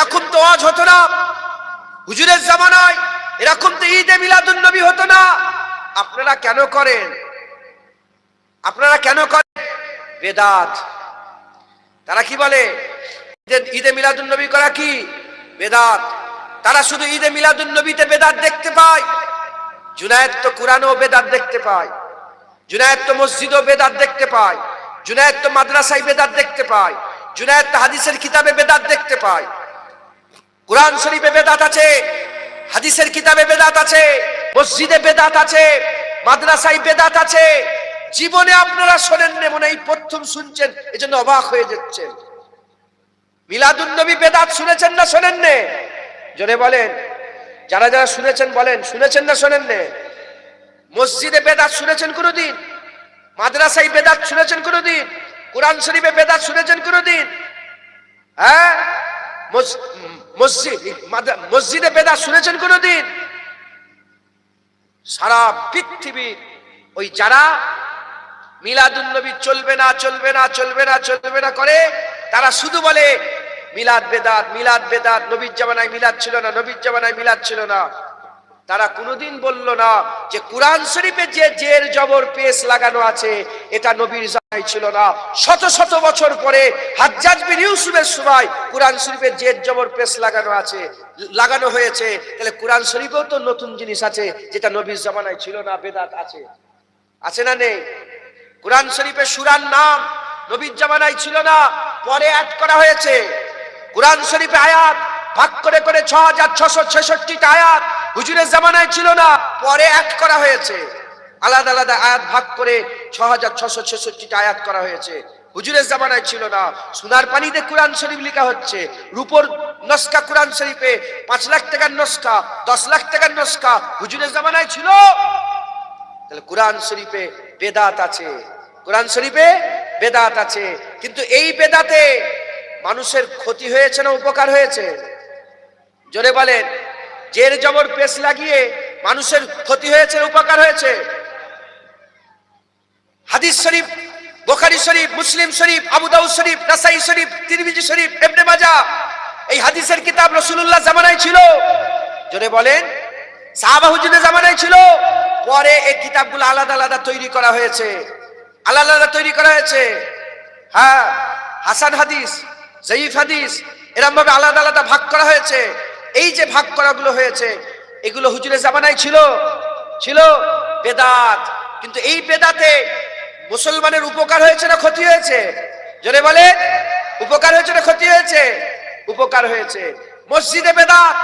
এরকম তো ওয়াজ হতো না হুজুরের জামানায়, এরকম তো ঈদে মিলাদুন নবী হতো না। আপনারা কেন করেন? আপনারা কেন করেন? বেদাত। তারা কি বলে? ঈদে মিলাদুন নবী করা কি বেদাত। তারা শুধু ঈদে মিলাদুন নবীতে বেদাত দেখতে পায়। জুনায়েদ তো কোরআনেও বেদাত দেখতে পায়, জুনায়েদ তো মসজিদেও বেদাত দেখতে পায়, জুনায়েদ তো মাদ্রাসায় বেদাত দেখতে পায়, জুনায়েদ তো হাদিসের কিতাবে বেদাত দেখতে পায়। কোরআন শরীফে বেদাত আছে, হাদিসের কিতাবে বেদাত আছে, মসজিদে বেদাত আছে, মাদ্রাসায় বেদাত আছে। জীবনে আপনারা শোনেন না, মনে এই প্রথম শুনছেন, এজন্য অবাক হয়ে যাচ্ছেন। মিলাদুন নবী বেদাত শুনেছেন না শোনেন না? জোরে বলেন। যারা যারা শুনেছেন বলেন, শুনেছেন না শোনেন না? মসজিদে বেদাত শুনেছেন কোনদিন? মাদ্রাসায় বেদাত শুনেছেন কোনদিন? কোরআন শরীফে বেদাত শুনেছেন কোনদিন? হ্যাঁ, মসজিদে বেদাত শুনেছেন কোনদিন? সারা পৃথিবীর ওই যারা মিলাদুন নবী চলবে না চলবে না চলবে না চলবে না করে, তারা শুধু বলে মিলাদ বেদাত, মিলাদ বেদাত, নবীর জামানায় মিলাদ ছিল না, নবীর জামানায় মিলাদ ছিল না। তারা কোনোদিন বলল না যে কোরআন শরীফে যে জের জবর পেশ লাগানো আছে এটা নবীর জামানায় ছিল না। শত শত বছর পরে হাজ্জাজ বিন ইউসুফের সময় কোরআন শরীফে জের জবর পেশ লাগানো হয়েছে। তাহলে কোরআন শরীফেও তো নতুন জিনিস আছে যেটা নবীর জামানায় ছিল না, বেদাত আছে। আছে না নেই? কোরআন শরীফে সূরার নাম নবীর জামানায় ছিল না, পরে অ্যাড করা হয়েছে। কোরআন শরীফে আয়াত ভাগ করে করে 6666টা আয়াত হুজুরের জামানায় ছিল না, পরে অ্যাড করা হয়েছে। আলাদা আলাদা আয়াত ভাগ করে 6666টা আয়াত করা হয়েছে, হুজুরের জামানায় ছিল না। সোনার পানিতে কোরআন শরীফ লেখা হচ্ছে, রূপোর নস্কা কোরআন শরীফে 5 লাখ টাকার নস্কা, 10 লাখ টাকার নস্কা হুজুরের জামানায় ছিল। তাহলে কোরআন শরীফে বেদাত আছে, কোরআন শরীফে বেদাত আছে। কিন্তু এই বেদাতে মানুষের ক্ষতি হয়েছে না উপকার হয়েছে? জোরে বলেন। জের জবর পেশ লাগিয়ে মানুষের ক্ষতি হয়েছে না উপকার হয়েছে? হাদিস শরীফ, বুখারী শরীফ, মুসলিম শরীফ, আবু দাউদ শরীফ, নাসাই শরীফ, তিরমিজি শরীফ, ইবনে মাজাহ, এই হাদিসের কিতাব রাসূলুল্লাহ জামানায় ছিল। জোরে বলেন। সাহাবা হুজুরের জামানায় ছিল, পরে এই কিতাবগুলো আলাদা আলাদা তৈরি করা হয়েছে, আলাদা আলাদা তৈরি করা হয়েছে। হ্যাঁ, হাসান হাদিস, জয়ীফ হাদিস, এরকম ভাবে আলাদা আলাদা ভাগ করা হয়েছে। এই যে ভাগ করাগুলো হয়েছে, এগুলো হুজুরের জামানায় ছিল ছিল বেদাত। কিন্তু এই বেদাতে মুসলমানের উপকার হয়েছে না ক্ষতি হয়েছে? জোরে বলে। উপকার হয়েছে না ক্ষতি হয়েছে? উপকার হয়েছে। মসজিদে বেদাত।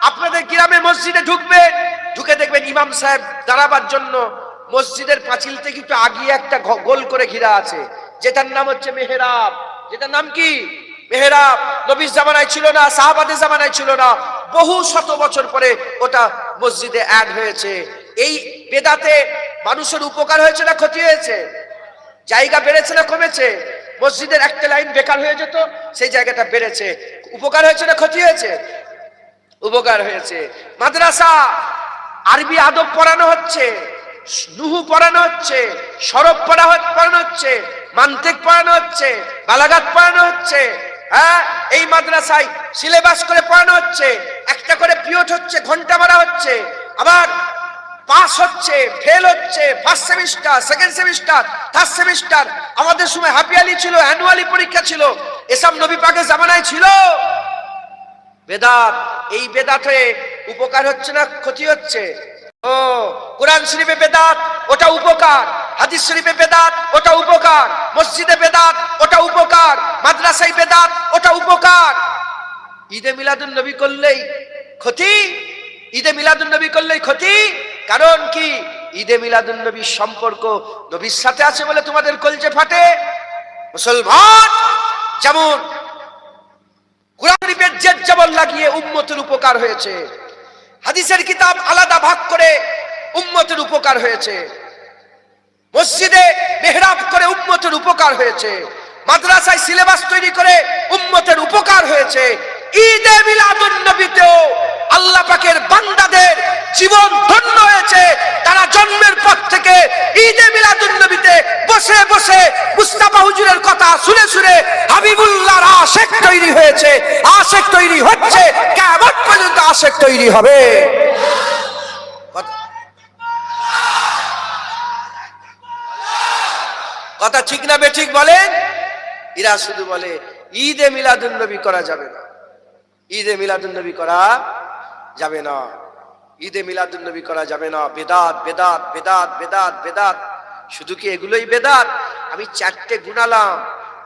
আপনাদের গ্রামে মসজিদে ঢুকবেন, ঢুকে দেখবেন ইমাম সাহেব দাঁড়াবার জন্য মসজিদের পাঁচিল থেকে একটু আগিয়ে একটা গোল করে ঘিরা আছে, যেটার নাম হচ্ছে মেহরাব। যেটার নাম কি? মেহরাব। নবীর জামানায় ছিল না, সাহাবাদের জামানায় ছিল না, বহু শত বছর পরে ওটা মসজিদে অ্যাড হয়েছে। এই বেদাতে মানুষের উপকার হয়েছে না ক্ষতি হয়েছে? জায়গা বেড়েছে না কমেছে? মসজিদের একটা লাইন বেকার হয়ে যেত, সেই জায়গাটা বেড়েছে। উপকার হয়েছে না ক্ষতি হয়েছে? উপকার হয়েছে। মাদ্রাসা, আরবি আদব পড়ানো হচ্ছে, নুহু পড়ানো হচ্ছে, সরব পড়ানো হচ্ছে, মান্তিক পড়ানো হচ্ছে, বালাগাত পড়ানো হচ্ছে। হ্যাঁ, এই মাদ্রাসায় সিলেবাস করে পড়ানো হচ্ছে, একটা করে পিরিয়ড হচ্ছে, ঘন্টা মারা হচ্ছে, আবার পাস হচ্ছে, ফেল হচ্ছে, first semester, second semester, third semester. আমাদের সময় হাফিয়ালি ছিল, অ্যানুয়ালি পরীক্ষা ছিল, এসব নবী পাকের জামানায় ছিল। বেদাত। এই বেদাত হয়ে উপকার হচ্ছে না ক্ষতি হচ্ছে? ও, কোরআন শরীফে বেদাত, ওটা উপকার। হাদিস শরীফে বেদাত, ওটা উপকার। মসজিদে বেদাত, ওটা উপকার। মাদ্রাসায় বেদাত, ওটা উপকার। ঈদে মিলাদুন নবী করলেই ক্ষতি? ঈদে মিলাদুন নবী করলেই ক্ষতি? কারণ কি? ঈদে মিলাদুন নবীর সম্পর্ক নবীর সাথে আছে বলে তোমাদের কলজে ফাটে। মুসলমান যেমন কোরআন শরীফের জের জবর লাগিয়ে উম্মতের উপকার হয়েছে, হাদিসের কিতাব আলাদা ভাগ করে উম্মতের উপকার হয়েছে, মসজিদে মেহরাব করে উম্মতের উপকার হয়েছে, মাদ্রাসায় সিলেবাস তৈরি করে উম্মতের উপকার হয়েছে। ঈদে মিলাদুন নবীতেও আল্লাহ পাকের বান্দাদের জীবন ধন্য হয়েছে, তারা জন্মের পর থেকে ঈদে মিলাদুন নবীতে বসে বসে মুস্তাফা হুজুরের কথা শুনে শুনে হাবিবুল্লাহর আশিক তৈরি হয়েছে, আশিক তৈরি হচ্ছে, কিয়ামত পর্যন্ত আশিক তৈরি হবে। কথা ঠিক না বেঠিক বলেন? এরা শুধু বলে ঈদে মিলাদুন নবী করা যাবে না, ঈদে মিলাদুন নবী করা যাবে না, ঈদে মিলাদুন নবী করা যাবে না, বেদাত বেদাত বেদাত বেদাত বেদাত। শুধু কি এগুলোই বেদাত? আমি চারটে গুনালাম।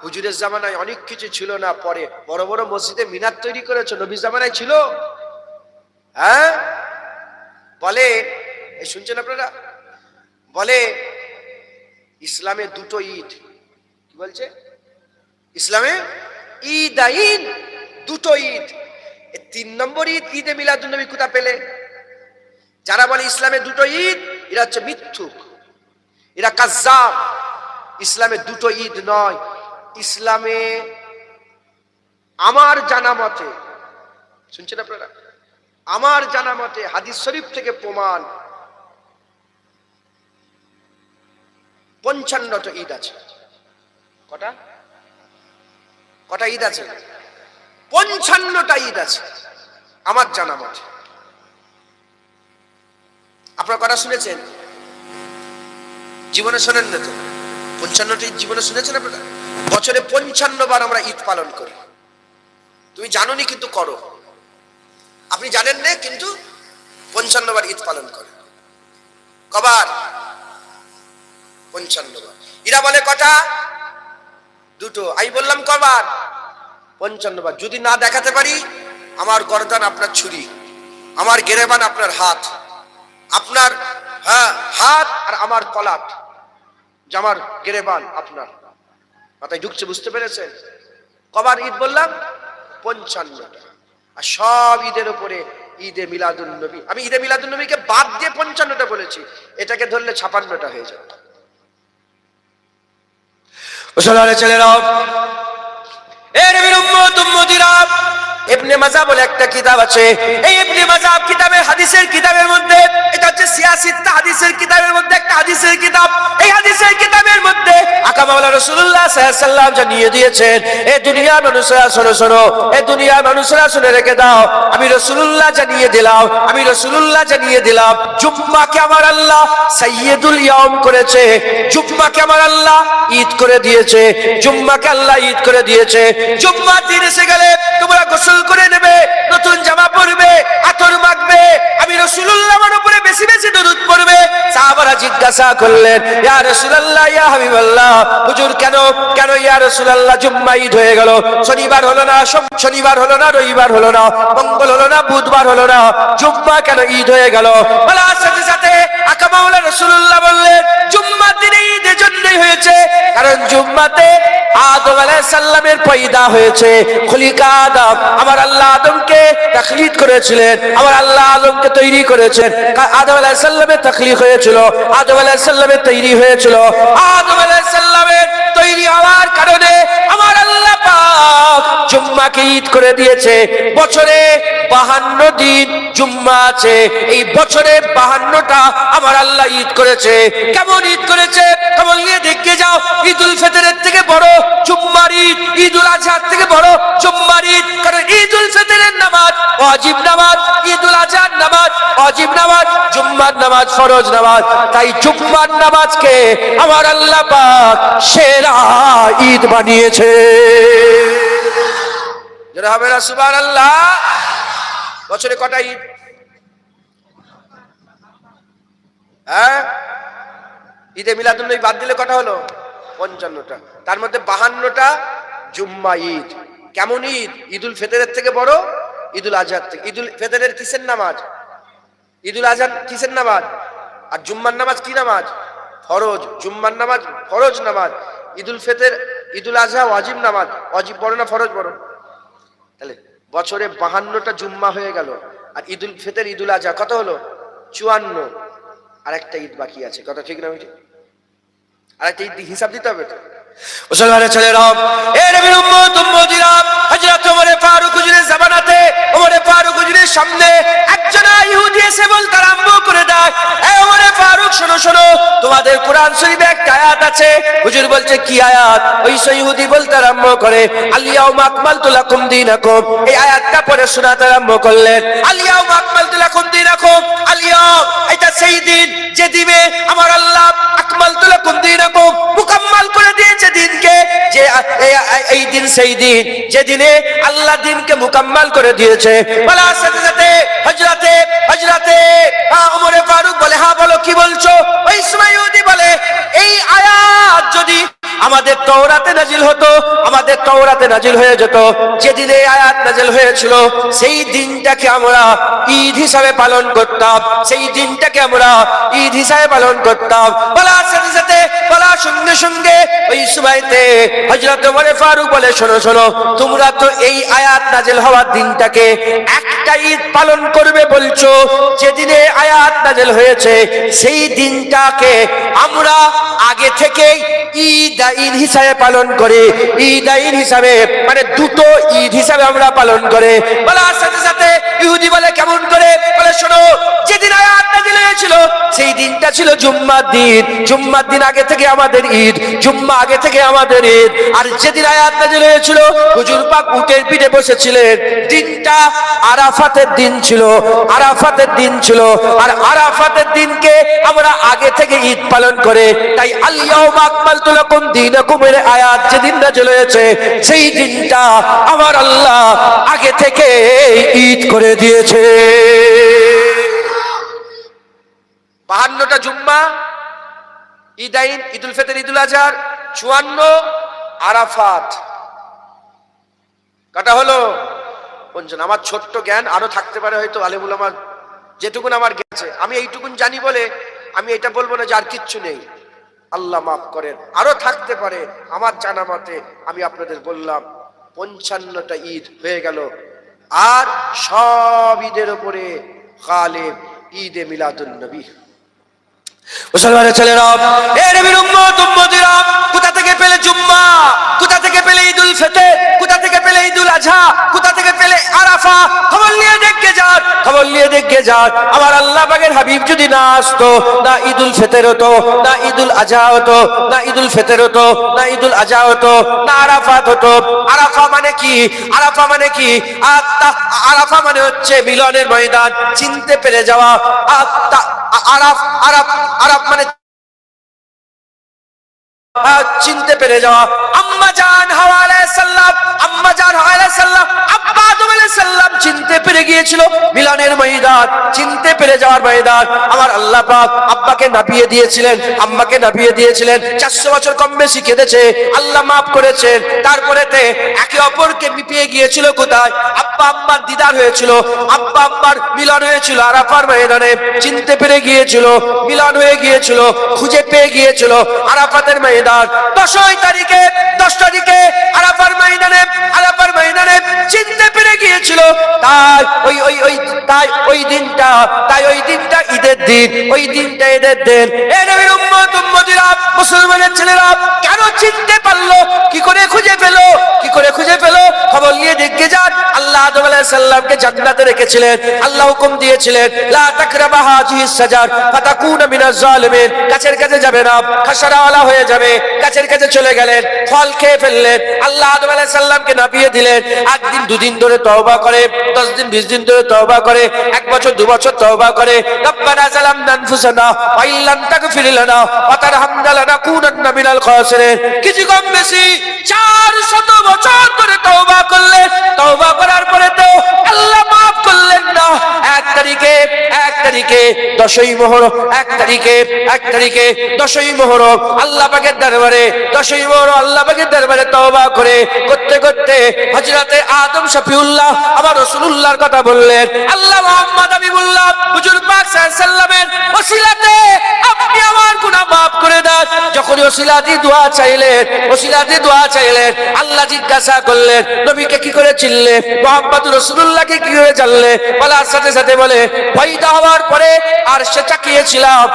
হুজুরের জামানায় অনেক কিছু ছিল না, পরে বড় বড় মসজিদে মিনার তৈরি করেছে, নবীর জামানায় ছিল? হ্যাঁ বলে, এই শুনছেন আপনারা? বলে ইসলামে দুটো ঈদ। কি বলছে? ইসলামে ঈদ আইন দুটো ঈদ। 3 নম্বর ঈদ ঈদে মিলাদুন নবী কোথা পেলে? যারা বলে ইসলামে দুটো ঈদ, এরা হচ্ছে মিথ্যুক, এরা কাজ্জাব। ইসলামে দুটো ঈদ নয়। ইসলামে আমার জানা মতে, শুনছেন আপনারা, আমার জানা মতে হাদিস শরীফ থেকে প্রমাণ 55টা ঈদ আছে। কটা কটা ঈদ আছে? 55টা ঈদ আছে আমার জানা মতে। আপনারা কটা শুনেছেন? জীবনে শোনেন না তো? 55টা ঈদ জীবনে শুনেছেন আপনারা? বছরে 55 বার আমরা ঈদ পালন করি। তুমি জানোনি কিন্তু করো। আপনি জানেন না কিন্তু 55 বার ঈদ পালন করে। কবার? 55 বার। এরা বলে কটা? দুটো। আমি বললাম কবার? 55 বার। যদি না দেখাতে পারি, আমার গর্দান আপনার ছুরি, আমার গেরেবান আপনার হাত, আপনার হাত আর আমার কলাট, জামার গেরেবান আপনার মাথায় ঢুকছে। বুঝতে পেরেছেন? কবার ঈদ বললাম? 55টা। আর সব ঈদের উপরে ঈদে মিলাদুন নবী। আমি ঈদে মিলাদুন নবীকে বাদ দিয়ে 55টা বলেছি, এটাকে ধরলে 56টা হয়ে যাবে। মুসলমানের ছেলেরা, এর উম্মত উম্মতিরা, ইবনে মাজা বলে একটা কিতাব আছে। এই ইবনে মাজা কিতাবের হাদিসের কিতাবের মধ্যে, এটা হচ্ছে সিয়াসিত্তা হাদিসের কিতাবের মধ্যে একটা হাদিসের কিতাব। এই হাদিসের কিতাবের মধ্যে আকা মাওলানা রাসূলুল্লাহ সাল্লাল্লাহু আলাইহি ওয়াসাল্লাম জানিয়ে দিয়েছেন, এ দুনিয়ার মানুষেরা শোনো শোনো, এ দুনিয়ার মানুষেরা শুনে রেখে দাও, আমি রাসূলুল্লাহ জানিয়ে দিলাম, আমি রাসূলুল্লাহ জানিয়ে দিলাম, জুম্মাকে আমার আল্লাহ সাইয়্যিদুল ইয়াউম করেছে, জুম্মাকে আমার আল্লাহ ঈদ করে দিয়েছে, জুম্মাকে আল্লাহ ঈদ করে দিয়েছে। জুম্মার দিন এসে গেলে তোমরা গোসল করে নেবে, নতুন জামা পরবে, আতর মাখবে, আমি রাসূলুল্লাহর উপরে বেশি বেশি দরুদ পড়বে। সাহাবারা জিজ্ঞাসা করলেন, ইয়া রাসূলুল্লাহ, ইয়া হাবিবাল্লাহ, হুজুর কেন কেন ইয়া রাসূলুল্লাহ জুম্মা ঈদ হয়ে গেল? শনিবার হলো না, শনিবার হলো না, রবিবার হলো না, মঙ্গল হলো না, বুধবার হলো না, জুম্মা কেন ঈদ হয়ে গেল? বলার সাথে সাথে আকা মাওলানা রাসূলুল্লাহ বললেন, জুম্মার দিনে ঈদ এজন্যই হয়েছে কারণ জুম্মাতে আদম আলাইহিস সালামের পয়দা হয়েছে। খলিকা আদম, আমার আল্লাহ আদমকে তাখলিক করেছিলেন, আমার আল্লাহ আদমকে তৈরি করেছেন। আদম আলাইহিস সালামের তাখলিক হয়েছিল, আদম আলাইহিস সালামের তৈরি হয়েছিল। আদম আলাইহিস সালামের তৈরি হওয়ার কারণে আমার আল্লাহ পাক জুম্মাকে ঈদ করে দিয়েছে। বছরে 52 দিন জুম্মা আছে, এই বছরে 52টা আমার আল্লাহ ঈদ করেছে। কেমন ঈদ করেছে? কেমন নিয়ে দেখে যাও। ঈদুল ফিতরের থেকে বড় জুম্মার ঈদ, ঈদুল আজহার থেকে বড় জুম্মার ঈদ। কারণ ঈদুল ফিতরের নামাজ ওয়াজিব নামাজ, ঈদুল আজহার নামাজ ওয়াজিব নামাজ, জুম্মার নামাজ ফরজ নামাজ। তাই জুম্মার নামাজকে আমার আল্লাহ পাক সেরা ঈদ বানিয়েছে। যারা হবে না সুবহানাল্লাহ। বছরে কটা ঈদ? হ্যাঁ, ঈদে মিলাদুন নবী বাদ দিলে কটা হলো? 55টা। তার মধ্যে 52টা জুম্মা ঈদ। কেমন ঈদ? ঈদুল ফিতরের থেকে বড়, ঈদুল আজহার থেকে। ঈদুল ফিতরের কিসের নামাজ? ঈদুল আজহার কিসের নামাজ? আর জুম্মার নামাজ কি নামাজ? ফরজ। জুম্মার নামাজ ফরজ নামাজ, ঈদুল ফিতর ঈদুল আজহা ওয়াজিব নামাজ। ওয়াজিব বড় না ফরজ বড়? তাহলে বছরে 52টা জুম্মা হয়ে গেল। আর ঈদুল ফিতর ঈদুল আজহা কত হলো? 54। আর একটা ঈদ বাকি আছে। কথা ঠিক না? আর একটা ঈদ হিসাব দিতে হবে তো। মুসলমানের ছেলেরা, এ নবীর উম্মত উম্মতিরা, হযরত ওমর ফারুক হুজুরের জামানাতে, ওমর ফারুক হুজুরের সামনে তোমাদের কোরআন শরীফে একটা আয়াত আছে। হুজুর বলছে কি আয়াত? ওই ইহুদি বলতে আরম্ভ করে আল-ইয়াউমা আকমালতু লাকুম দীনাকুম। এই আয়াতটা পড়ে শোনাতে আরম্ভ করলেন। আল-ইয়াউমা আকমালতু লাকুম দীনাকুম, আল-ইয়াউম এটা সেই দিন যে দিনে আমার আল্লাহ আকমালতু লাকুম দীনাকুম মুকাম্মাল করে দিয়েছে দিনকে। যে এই দিন সেই দিন যেদিনে আল্লাহ দিনকে মুকাম্মাল করে দিয়েছে। বলার সাথে সাথে হযরতে ওমর ফারুক বলে হ্যাঁ বলো কি বলছো? ওই সময় ইহুদি বলে এই আয়াত যদি আমাদের তাওরাতে নাজিল হতো, আমাদের তাওরাতে নাজিল হয়ে যেত, যেদিনে আয়াত নাজিল হয়েছিল সেই দিনটাকে আমরা ঈদ হিসাবে পালন করতাম, সেই দিনটাকে আমরা ঈদ হিসাবে পালন করতাম। বলার সাথে সাথে বলার সঙ্গে সঙ্গে ওই সময়তে হযরত ওমর ফারুক বলে শোনো শোনো, তোমরা তো এই আয়াত নাজিল হওয়ার দিনটাকে একটা ঈদ পালন করবে বলছো, যেদিনে আয়াত নাজিল হয়েছে সেই দিনটাকে আমরা আগে থেকেই ঈদ হিসাবে পালন করে, ঈদ হিসাবে মানে দুটো ঈদ হিসাবে আমরা পালন করে। বলার সাথে সাথে ইহুদি বলে কেমন করে? বলে শোনো, যেদিন আয়াত নাযিল হয়েছিল সেই দিনটা ছিল জুম্মার দিন, জুম্মার দিন আগে থেকে আমাদের ঈদ, জুম্মা আগে থেকে আমাদের ঈদ। আর যেদিন আয়াত নাযিল হয়েছিল হুজুর পাক উটের পিঠে বসেছিলেন, দিনটা আরাফাতের দিন ছিল, আরাফাতের দিন ছিল। আর আরাফাতের দিনকে আমরা আগে থেকে ঈদ পালন করে, তাই আল-ইয়াউমা আকমালতু লাকুম দীনাকুম এর আয়াত যেদিন নাযিল হয়েছে সেই দিনটা আমার আল্লাহ আগে থেকে ঈদ করে দিয়েছে। 52টা জুম্মা, ঈদাইন, ঈদুল ফিতর, ঈদুল আজহা, 54 আরাফাত কাটা হলো। কোনজন? আমার ছোট্ট জ্ঞান, আরো থাকতে পারে হয়তো আলেমুল আমার, যেটুকুন আমার জ্ঞান আছে আমি এইটুকুন জানি বলে আমি এটা বলবো না যে আর কিচ্ছু নেই। আল্লাহ মাফ করেন, আরো থাকতে পারে আমার জানা মতে। আমি আপনাদের বললাম 55টা ঈদ হয়ে গেল। আর সব ঈদের উপরে গালিব ঈদে মিলাদুন নবী। মুসলমানের ছেলেরা, এ নবীর উম্মত উম্মতিরা, কোথা থেকে পেলে জুম্মা? কোথা থেকে পেলে ঈদুল ফিতর? কোথা থেকে পেলে ঈদুল আজহা? কোথা থেকে পেলে আরাফা? খবর নিয়ে দেখে যান, খবর নিয়ে দেখে যান। আমার আল্লাহ পাকের হাবিব যদি না আসতো, না ঈদুল ফিতর হতো, না ঈদুল আজহা হতো, না ঈদুল ফিতর হতো, না ঈদুল আজহা হতো, না আরাফাত হতো। আরাফা মানে কি? আরাফা মানে কি? আরাফা মানে হচ্ছে মিলনের ময়দান, চিনতে পেরে যাওয়া। আরাফ আরাফ আরাফ মানে চিনতে পেরে যাওয়া। আম্মা জান হাওয়া আলাইহিস সালাম, আম্মা জান হাওয়া আলাইহিস সালাম, আব্বা আদম আলাইহিস সালাম চিনতে পেরে গিয়েছিল মিলনের ময়দান, চিনতে পেরে যাওয়ার ময়দান। আমার আল্লাহ পাক আব্বাকে নাপিয়ে দিয়েছিলেন, আম্মাকে নাপিয়ে দিয়েছিলেন, 400 বছর কম বেশি কেঁদেছে, আল্লাহ মাফ করেছেন। তারপরেতে একে অপরকে নিপিয়ে গিয়েছিল কোথায়? আব্বা আম্মার দিদার হয়েছিল, আব্বা আম্মার মিলন হয়েছিল আরাফার ময়দানে, চিনতে পেরে গিয়েছিল, মিলন হয়ে গিয়েছিল, খুঁজে পেয়ে গিয়েছিল আরাফাতের ময়দান। 10 তারিখে আরাফার ময়দানে, আরাফার ময়দানে চিনতে পেরে গিয়েছিল। তাই ওই দিনটা ঈদের দিন, ওই দিনটা ঈদের দিন। এ নবীর উম্মত উম্মতিরা, মুসলমানের ছেলেরা, কেন চিনতে পারলো? কি করে খুঁজে পেলো? কি করে খুঁজে পেলো? খবর নিয়ে দেখে যান। আল্লাহ আদম আলাইহিস সালামকে জান্নাতে রেখেছিলেন, আল্লাহ হুকুম দিয়েছিলেন লা তাকরাবা হাযিহিস সাজার ফাতাকুনা মিনাজ জালিমিন, গাছের কাছে যাবে না, খাসারাওয়ালা হয়ে যাবে। গাছের কাছে চলে গেলেন, ফল খেয়ে ফেললেন। আল্লাহ আদম আলাইহিস সালামকে নাপিয়ে দিলেন। 1 দিন 2 দিন ধরে তওবা করে, 10 দিন 20 দিন ধরে তওবা করে, 1 বছর 2 বছর তওবা করে। রব্বানা যালামনা আনফুসানা ওয়া ইল্লাম তাগফির লানা ওয়া তারহামনা লানাকুনান্না মিনাল খাসিরিন। কিছু কম বেশি 400 বছর ধরে তওবা করলেন। তওবা করার পরে তো আল্লাহ মাফ করলেন না। 1 তারিখে 10ই মুহররম, 1 তারিখে 10ই মুহররম আল্লাহ পাকের দরবারে, 10ই মুহররম আল্লাহ পাকের দরবারে তওবা করে করতে করতে হযরতে আদম শফিউল্লাহ আমার রাসূলুল্লাহর কথা বললেন। আল্লাহ মুহাম্মদ হাবিবুল্লাহ হুজুর পাক সাল্লাল্লাহু আলাইহি ওয়াসাল্লামের ওসিলাতে আপনি আমার গুনাহ maaf করে দেন। যখন ওসিলা দিয়ে দোয়া চাইলেন, আল্লাহ জিজ্ঞাসা করলেন নবীকে কি করে চিনলে, মুহাম্মদ রাসূলুল্লাহকে কি করে জানলে? বলার সাথে সাথে বলে পয়দা হওয়ার পরে আর আরশে তাকিয়েছিলাম,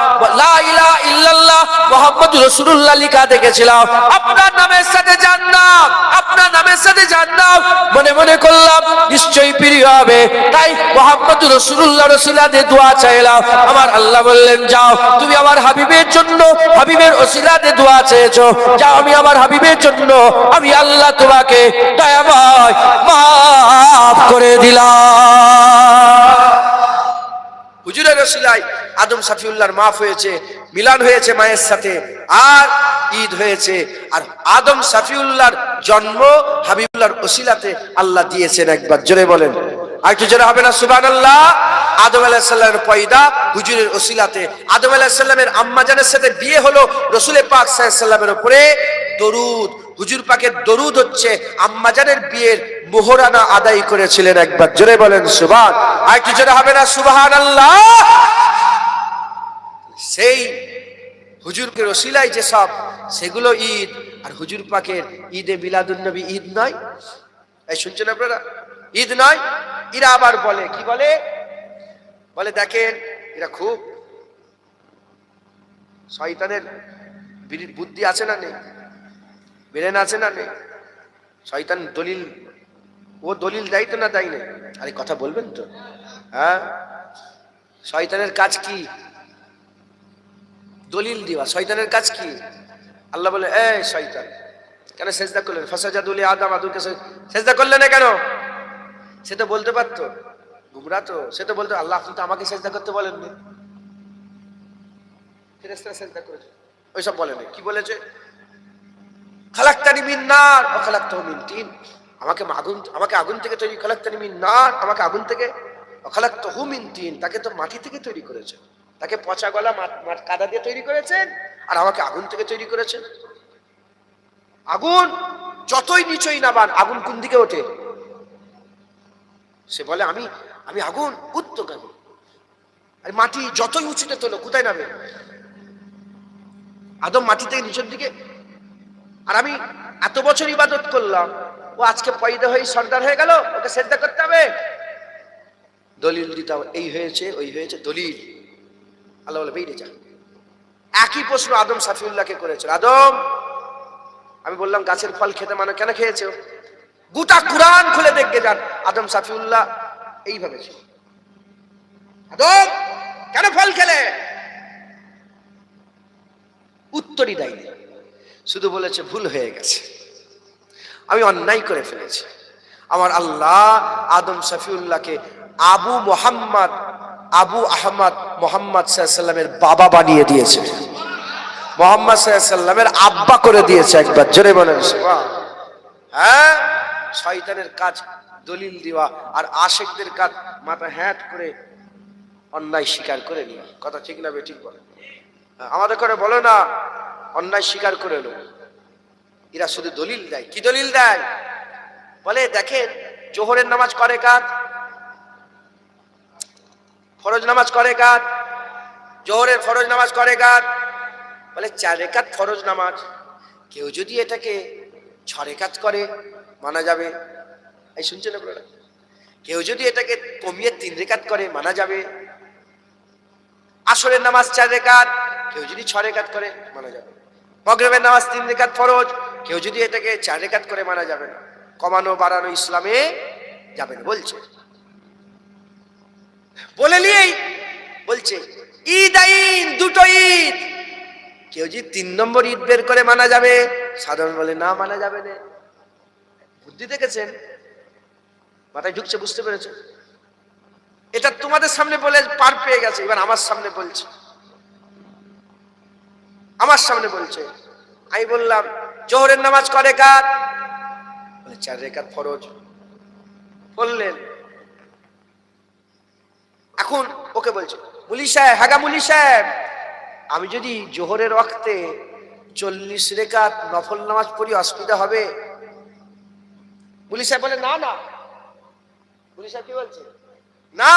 লা ইলাহা ইল্লাল্লাহ মুহাম্মাদুর রাসূলুল্লাহ লেখা দেখেছিলাম। আপনার নামের সাথে জান্নাত, আপনার নামের সাথে জান্নাত মনে মনে করলাম নিশ্চয়ই প্রিয় হবে, তাই মুহাম্মাদুর রাসূলুল্লাহ রসিলাতে দোয়া চাইলাম। আমার আল্লাহ বললেন, যাও তুমি আমার হাবিবের জন্য, হাবিবের ওসিলাতে দোয়া চেয়েছো, যাও আমি আমার হাবিবের জন্য আমি আল্লাহ তোমাকে দয়াময় মাফ করে দিলাম। হুজুরের ওসিলায় আদম শফিউল্লাহর মাফ হয়েছে, মিলান হয়েছে মায়ের সাথে, আর ঈদ হয়েছে। আর আদম শফিউল্লাহর জন্ম হাবিবুল্লাহর ওসিলাতে আল্লাহ দিয়েছেন। একবার জোরে বলেন, আর একটু জোরে হবে না সুবহানাল্লাহ। আদম আলাইহিস সালামের পয়দা হুজুরের ওসিলাতে, আদম আলাইহিস সালামের আম্মা জানের সাথে বিয়ে হলো রাসূল পাক সাল্লাল্লাহু আলাইহি সাল্লামের উপরে দরুদ, হুজুর পাকের দরুদ হচ্ছে আম্মা জানের বিয়ের মোহরানা আদায় করেছিলেন। একবার জোরে বলেন সুবহান, আর একটু জোরে হবে না সুবহানাল্লাহ। সেই হুজুরকে ওসিলায় যে সব, সেগুলো ঈদ। আর হুজুর পাকের ঈদে মিলাদুন নবী ঈদ নয়? এই শুনছেন আপনারা? ঈদ নয়। এরা আবার বলে, কি বলে? বলে দেখেন এরা খুব শয়তানের বুদ্ধি আছে না নেই, ব্রেন আছে না নেই? শয়তান দলিল, ও দলিল দেয় তো না দেয় না? আরে কথা বলবেন তো? হ্যাঁ, শয়তানের কাজ কি? দলিল দেওয়া। শয়তানের কাজ কি? আল্লাহ বলে, এই শয়তান কেন সেজদা করলেন? ফাসাজাদু লিআদম, আদমকে সেজদা করলেন না কেন? সে তো বলতে পারতো, গুমরা তো, সে তো বলতো আল্লাহ আপনি তো আমাকে সেজদা করতে বলেননি, ফেরেশতারা সেজদা করেছে, ওইসব বলেনি। কি বলেছে? খালাকতানি মিন নার ওয়া খালাকতাহু মিন তিন, আমাকে আগুন থেকে তৈরি, খালাকতানি মিন নার, আমাকে আগুন থেকে, ওয়া খালাকতাহু মিন তিন, তাকে তো মাটি থেকে তৈরি করেছে, তাকে পচা গলা মাঠ কাদা দিয়ে তৈরি করেছেন, আর আমাকে আগুন থেকে তৈরি করেছেন। আগুন যতই নিচই নামান, আগুন কোন দিকে ওঠে? সে বলে আমি আগুন উত্তগামী। আর মাটি যতই উঁচুতে তোলো, কোথায় নামে? আদম মাটি থেকে নিচের দিকে। আর আমি এত বছর ইবাদত করলাম, ও আজকে পয়দা হয়ে সর্দার হয়ে গেল, ওকে সেজদা করতে হবে? দলিল দিতে হবে, এই হয়েছে ওই হয়েছে, দলিল। আল্লাহ বলে বেরিয়ে যা। একই প্রশ্ন আদম শফিউল্লাহকে করেছিল। আদম, আমি বললাম গাছের ফল খেতে মানে কেন খেয়েছো? গোটা কুরআন খুলে দেখে যান, আদম শফিউল্লাহ এইভাবে ছিল। আদম কেন ফল খেলে? উত্তরই দেয়নি, শুধু বলেছে ভুল হয়ে গেছে, আমি অন্যায় করে ফেলেছি। আমার আল্লাহ আদম শফিউল্লাহকে আবু আহমদ মোহাম্মদ সাল্লাল্লাহু আলাইহি সাল্লামের বাবা বানিয়ে দিয়েছে, মোহাম্মদ সাল্লাল্লাহু আলাইহি সাল্লামের আব্বা করে দিয়েছে। একবার জোরে বলেন সুবহান। হ্যাঁ, শয়তানের কাজ দলিল দেওয়া, আর আশিকদের কাজ মাথা হ্যাট করে অন্যায় স্বীকার করে নেওয়া। কথা ঠিক না বেঠিক বলে? আমাদের করে বলো না অন্যায় স্বীকার করে নেব। এরা শুধু দলিল দেয়। কি দলিল দেয়? বলে দেখেন জোহরের নামাজ করে কার? ফরজ নামাজ করে কার? জোহরের ফরজ নামাজ করে কার? বলে 4 রাকাত ফরজ নামাজ। কেউ যদি এটাকে 6 রাকাত করে মানা যাবে। এই শুনছেন আপনারা? কেউ যদি এটাকে কমিয়ে 3 রাকাত করে মানা যাবে। আসরের নামাজ 4 রাকাত, কেউ যদি 6 রাকাত করে মানা যাবে। মাগরিবের নামাজ 3 রাকাত ফরজ, কেউ যদি এটাকে 4 রাকাত করে মানা যাবে না। কমানো বাড়ানো ইসলামে যাবে না বলছে। বলে নিয়েই বলছে ঈদ আইন, দুটো ঈদ। কেউ যদি 3 নম্বর ঈদ বের করে মানা যাবে, সাধারণ বলে না মানা যাবে না। বুদ্ধি দেখেছেন? মাথায় ঢুকছে, বুঝতে পেরেছে? এটা তোমাদের সামনে বলে পার পেয়ে গেছে, এবার আমার সামনে বলছে, আমার সামনে বলছে। আমি বললাম জোহরের নামাজ করে কার? বলে 4 রাকাত ফরজ। বললেন এখন ওকে বলছে মুলি সাহেব, হাগা মুলি সাহেব, আমি যদি জোহরের ওয়াক্তে 40 রাকাত নফল নামাজ পড়ি অসুবিধা হবে? মুলি সাহেব বলে না না। মুলি সাহেব কি বলছে? না,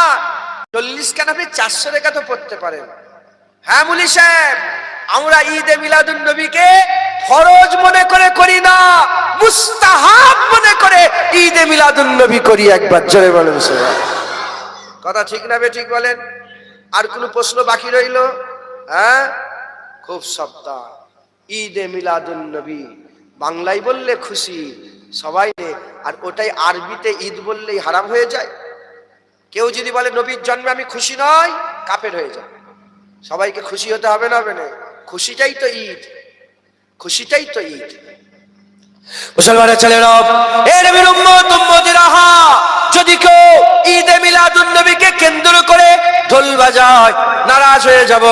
40 কেন, আপনি 400 রাকাতও পড়তে পারেন। হ্যাঁ মুলি সাহেব, আমরা ঈদে মিলাদুন নবীকে ফরজ মনে করে করি না, মুস্তাহাব মনে করে ঈদে মিলাদুন নবী করি। একবার জোরে বলেন সুবহান। কথা ঠিক না বেঠিক বলেন? আর কোনো প্রশ্ন বাকি রইল? হ্যাঁ, খুব সাবধান। ঈদে মিলাদুন নবী বাংলায় বললে খুশি সবাই, আর ওটাই আরবিতে ঈদ বললেই হারাম হয়ে যায়। কেউ যদি বলে নবীর জন্মে আমি খুশি নয়, কাফের হয়ে যায়। সবাইকে খুশি হতে হবে না, হবে না? খুশিটাই তো ঈদ, খুশিটাই তো ঈদ। মুসলমানের ছেলেরা, এ নবীর উম্মত উম্মতিরা, যদি কেউ ঈদে মিলাদুন নবীকে কেন্দ্র করে ঢোল বাজায়, নারাজ হয়ে যাব,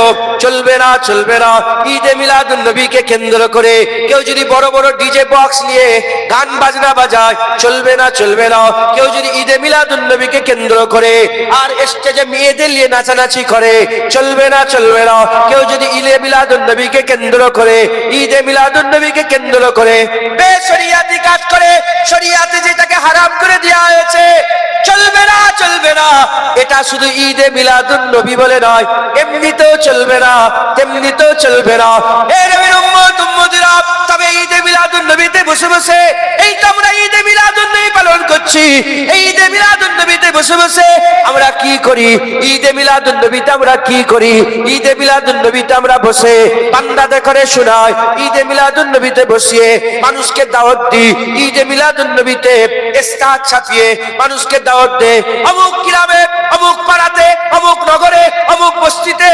চলবে না, চলবে না। ঈদে মিলাদুন নবীকে কেন্দ্র করে কেউ যদি বড় বড় ডিজে বক্স নিয়ে গান বাজনা বাজায়, চলবে না, চলবে না। কেউ যদি ঈদে মিলাদুন নবীকে কেন্দ্র করে আর স্টেজে মেয়েদের নিয়ে নাচানাচি করে, চলবে না, চলবে না। কেউ যদি ঈদে মিলাদুন নবীকে কেন্দ্র করে, ঈদে মিলাদুন নবীকে কেন্দ্র করে বেশরিয়াতি কাজ করে, শরিয়াতে যেটাকে হারাম করে দেওয়া হয়েছে, চলবে না, চলবে না। এটা শুধু ঈদে মিলাদুন নবী বলে নয়, এমনিতেও চলবে না, তেমনিতেও চলবে না। এ নবীর উম্মত উম্মতিরা, তবে ঈদে মিলাদুন নবীতে বসে বসে, এই তো আমরা ঈদে মিলাদুন নবী পালন করছি, এই ঈদে মিলাদুন নবীতে বসে বসে আমরা কি করি? ঈদে মিলাদুন নবীতে আমরা কি করি? ঈদে মিলাদুন নবীতে আমরা বসে বান্দাদের করে শোনাই, ঈদে মিলাদুন নবীতে বসিয়ে মানুষকে দাওয়াত দিই, ঈদে মিলাদুন নবীতে ইস্তাহার ছাপিয়ে মানুষকে দাওয়াত দে। অমুক গ্রামে, অমুক পাড়াতে, অমুক নগরে, অমুক বস্তিতে,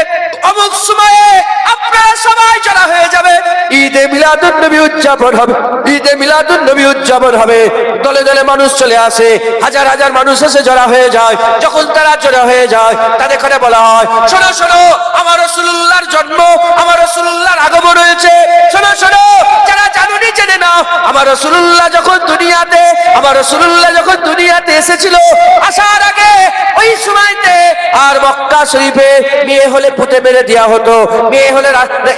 অমুক সময়ে আপনারা সবাই জড়ো হয়ে যাবে, ঈদে মিলাদুন নবী উদযাপন হবে, ঈদে মিলাদুন নবী উদযাপন হবে। দলে দলে মানুষ চলে আসে, হাজার হাজার মানুষ এসে জড়ো হয়ে যায়। যখন তারা জড়ো হয়ে যায়, তাদের করে বলা হয়, শোনো শোনো, আমার রাসূলুল্লাহর জন্ম, আমার রাসূলুল্লাহর আগমন হয়েছে। শোনো শোনো, যারা জানুনি জেনে নাও, আমার রাসূলুল্লাহ যখন দুনিয়াতে, আমার রাসূলুল্লাহ যখন দুনিয়াতে এসেছিল, আসার আগে ওই সময়তে আর মক্কা শরীফে মেয়ে হলে পুঁতে মেরে দেওয়া হতো,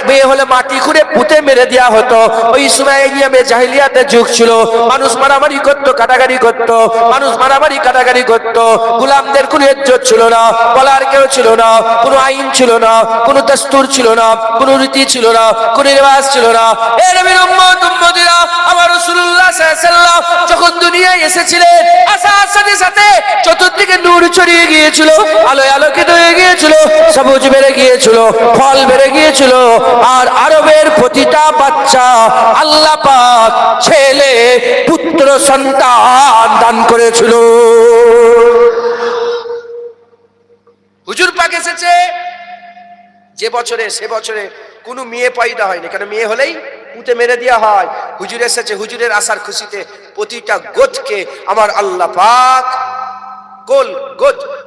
মেয়ে হলে মাটি খুঁড়ে পুঁতে মেরে দেওয়া হতো। ওই সময় এই নিয়মে জাহিলিয়াতের যুগ ছিল, মানুষ মারামারি করতো, কাটাকাটি করতো, মানুষ মারামারি কাটাকাটি করতো। গোলামদের কোনো ইজ্জত ছিল না, বলার কেউ ছিল না, কোনো আইন ছিল না, কোনো দস্তুর ছিল না, কোনো রীতি ছিল না, কোনো রিওয়াজ ছিল না। এ নবীর উম্মত উম্মতিরা, আমার রাসূলুল্লাহ সাল্লাল্লাহু আলাইহি ওয়াসাল্লাম যখন দুনিয়ায় এসেছিলেন, আসার সাথে সাথে চতুর্দিকে নূর ছড়িয়ে গিয়েছিল, আলোয় আলোকিত হয়ে গিয়েছিল, সবুজ বেড়ে গিয়েছিল, ফল বেড়ে গিয়েছিল। আর আরবের প্রতিটা বাচ্চা আল্লাহ পাক ছেলে পুত্র সন্তান দান করেছিল। হুজুর পাক এসেছে যে বছরে, সে বছরে কোনো মেয়ে পয়দা হয়নি, কেন মেয়ে হলেই পুঁতে মেরে দেওয়া হয়। হুজুর এসেছে, হুজুরের আসার খুশিতে প্রতিটা গোত্রকে আমার আল্লাহ পাক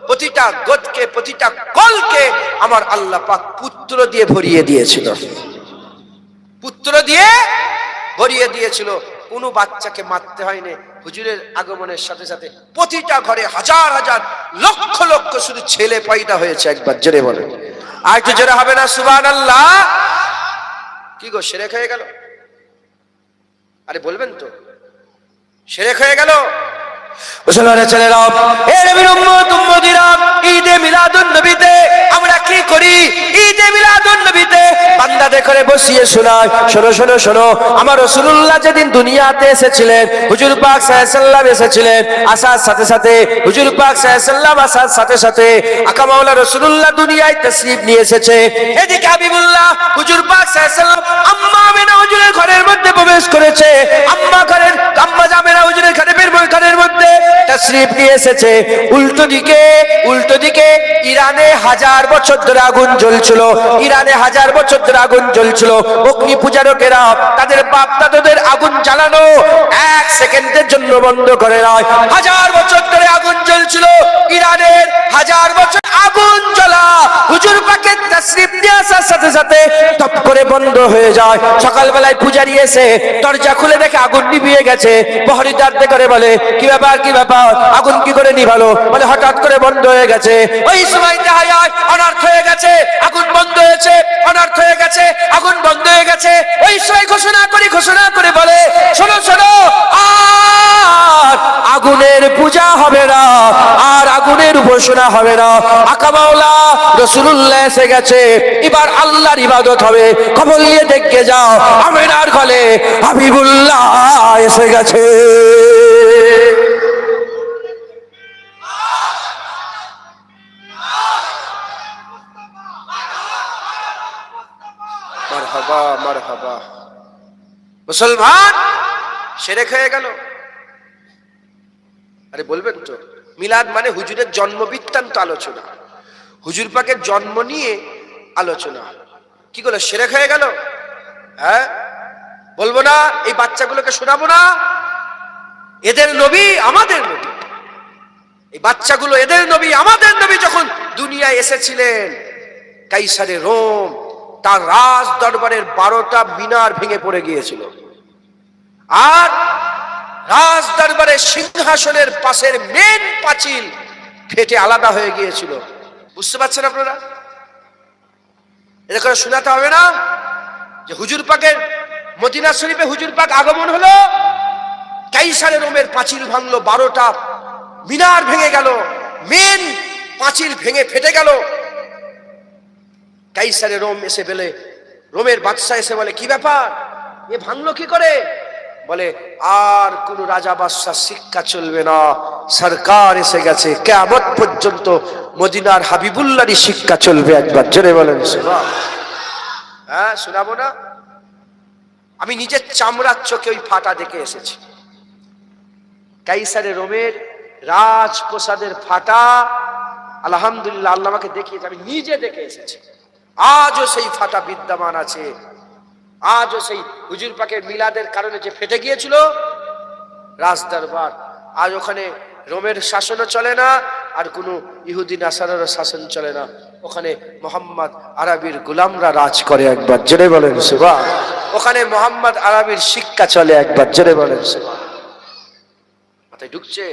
প্রতিটা গোত্রকে, প্রতিটা কলকে আমার আল্লাহ পাক পুত্র দিয়ে ভরিয়ে দিয়েছিল, পুত্র দিয়ে ভরিয়ে দিয়েছিল। কোনো বাচ্চাকে মারতে হয়নি। হুজুরের আগমনের সাথে সাথে প্রতিটা ঘরে হাজার হাজার লক্ষ লক্ষ শুধু ছেলে পয়দা হয়েছে। একবার জোরে বলে, আর একটু জোরে হবে না সুবহানাল্লাহ? কি গো, শিরক হয়ে গেল? আরে বলবেন তো, শিরক হয়ে গেল? মুসলমানের ছেলেরা, এ নবীর উম্মত উম্মতিরা, ঈদে মিলাদুন নবীতে আমরা কি করি? ঈদে মিলাদুন নবীতে বান্দাদের করে বসিয়ে শোনাই, শোনো শোনো শোনো, আমার রাসূলুল্লাহ যেদিন দুনিয়াতে এসেছিলেন, হুজুর পাক সাল্লাল্লাহু আলাইহি ওয়াসাল্লাম এসেছিলেন, আসার সাথে সাথে হুজুর পাক সাল্লাল্লাহু আলাইহি ওয়াসাল্লাম আসার সাথে সাথে আকা মাওলা রাসূলুল্লাহ দুনিয়ায় তাশরীফ নিয়ে এসেছে। এদিকে হাবিবুল্লাহ হুজুর পাক সাল্লাল্লাহু আলাইহি ওয়াসাল্লাম আম্মা আমিনা হুজুরের ঘরের মধ্যে প্রবেশ করেছে, আম্মা জামেরা হুজুরের ঘরের মধ্যে তাশরীফ নিয়ে এসেছে। উল্টো দিকে ইরানে হাজার বছর ধরে আগুন জ্বলছিল, ইরানে হাজার বছর ধরে আগুন জ্বলছিল। অগ্নি পূজারকেরা তাদের বাপ দাদাদের আগুন জ্বালানো এক সেকেন্ডের জন্য বন্ধ করে নয়। হাজার বছর ধরে আগুন জ্বলছিল ইরানের, হাজার বছর আগুন জ্বলা হুজুর পাকের তাশরীফ নিয়ে আসার সাথে সাথে টপ করে বন্ধ হয়ে যায়। সকালবেলায় পূজারি এসে দরজা খুলে দেখে আগুন নিভিয়ে গেছে। প্রহরীদার করে বলে, কি ব্যাপার, কি ব্যাপার, আগুন কি করে নিভালো? বলে হঠাৎ করে বন্ধ হয়ে গেছে। ওই সময় দেখা যায় অনর্থ হয়ে গেছে, আগুন বন্ধ হয়েছে, অনর্থ হয়ে গেছে, আগুন বন্ধ হয়ে গেছে। ওই সময় ঘোষণা করে বলে, শোনো শোনো, আর আগুনের পূজা হবে না, আর আগুনের উপাসনা হবে না। আকা মাওলা রাসূলুল্লাহ এসে গেছে, এবার আল্লাহর ইবাদত হবে। খবর নিয়ে দেখে যাও, আমিনার ঘরে হাবিবুল্লাহ এসে গেছে। মারহাবা মারহাবা। মুসলমান শিরক হয়ে গেল। আরে বলবেন তো, মিলাদ মানে হুজুরের জন্ম বৃত্তান্ত আলোচনা, হুজুর পাকের জন্ম নিয়ে আলোচনা। কি করলো? শিরক হয়ে গেল। হ্যাঁ, বলবো না? এই বাচ্চাগুলোকে শোনাবো না? এদের নবী আমাদের নবী, এই বাচ্চাগুলো এদের নবী আমাদের নবী যখন দুনিয়ায় এসেছিলেন, কাইসারে রোম তার রাজ দরবারের 12টা মিনার ভেঙে পড়ে গিয়েছিল, আর রাজ দরবারের সিংহাসনের পাশের মেন পাঁচিল ফেটে আলাদা হয়ে গিয়েছিল। বুঝতে পারছেন আপনারা? এটা করে শোনাতে হবে না যে হুজুর পাকের মদিনা শরীফে হুজুর পাক আগমন হলো, কাইসারে রোমের পাঁচিল ভাঙলো, 12টা মিনার ভেঙে গেল, মেন পাঁচিল ভেঙে ফেটে গেল। কাইসারে রোম এসে বলে, রোমের বাদশা এসে বলে, কি ব্যাপার, এ ভাঙলো কি করে? বলে, আর কোন রাজা বাদশা শিক্ষা চলবে না, সরকার এসে গেছে, কিয়ামত পর্যন্ত মদিনার হাবিবুল্লাহরই শিক্ষা চলবে। একবার জোরে বলেন সুবহানাল্লাহ। হ্যাঁ, শোনাবো না? আমি নিজের চামড়ার চোখে ওই ফাটা দেখে এসেছি। কাইসারে রোমের রাজপ্রাসাদের ফাটা, আলহামদুলিল্লাহ, আল্লাহ আমাকে দেখিয়েছে, আমি নিজে দেখে এসেছি। আজও সেই ফাটা বিদ্যমান আছে, আজও সেই হুজুর পাকের মিলাদের কারণে যে ফেটে গিয়েছিল রাজ দরবার, আজ ওখানে রোমের শাসনও চলে না, আর কোনো ইহুদি নাসারার শাসন চলে না, ওখানে মোহাম্মদ আরবির গোলামরা রাজ করে। একবার জোরে বলেন সুবহানাল্লাহ। ওখানে মোহাম্মদ আরবির শিক্ষা চলে। একবার জোরে বলেন সুবহানাল্লাহ। মাথায় ঢুকছে?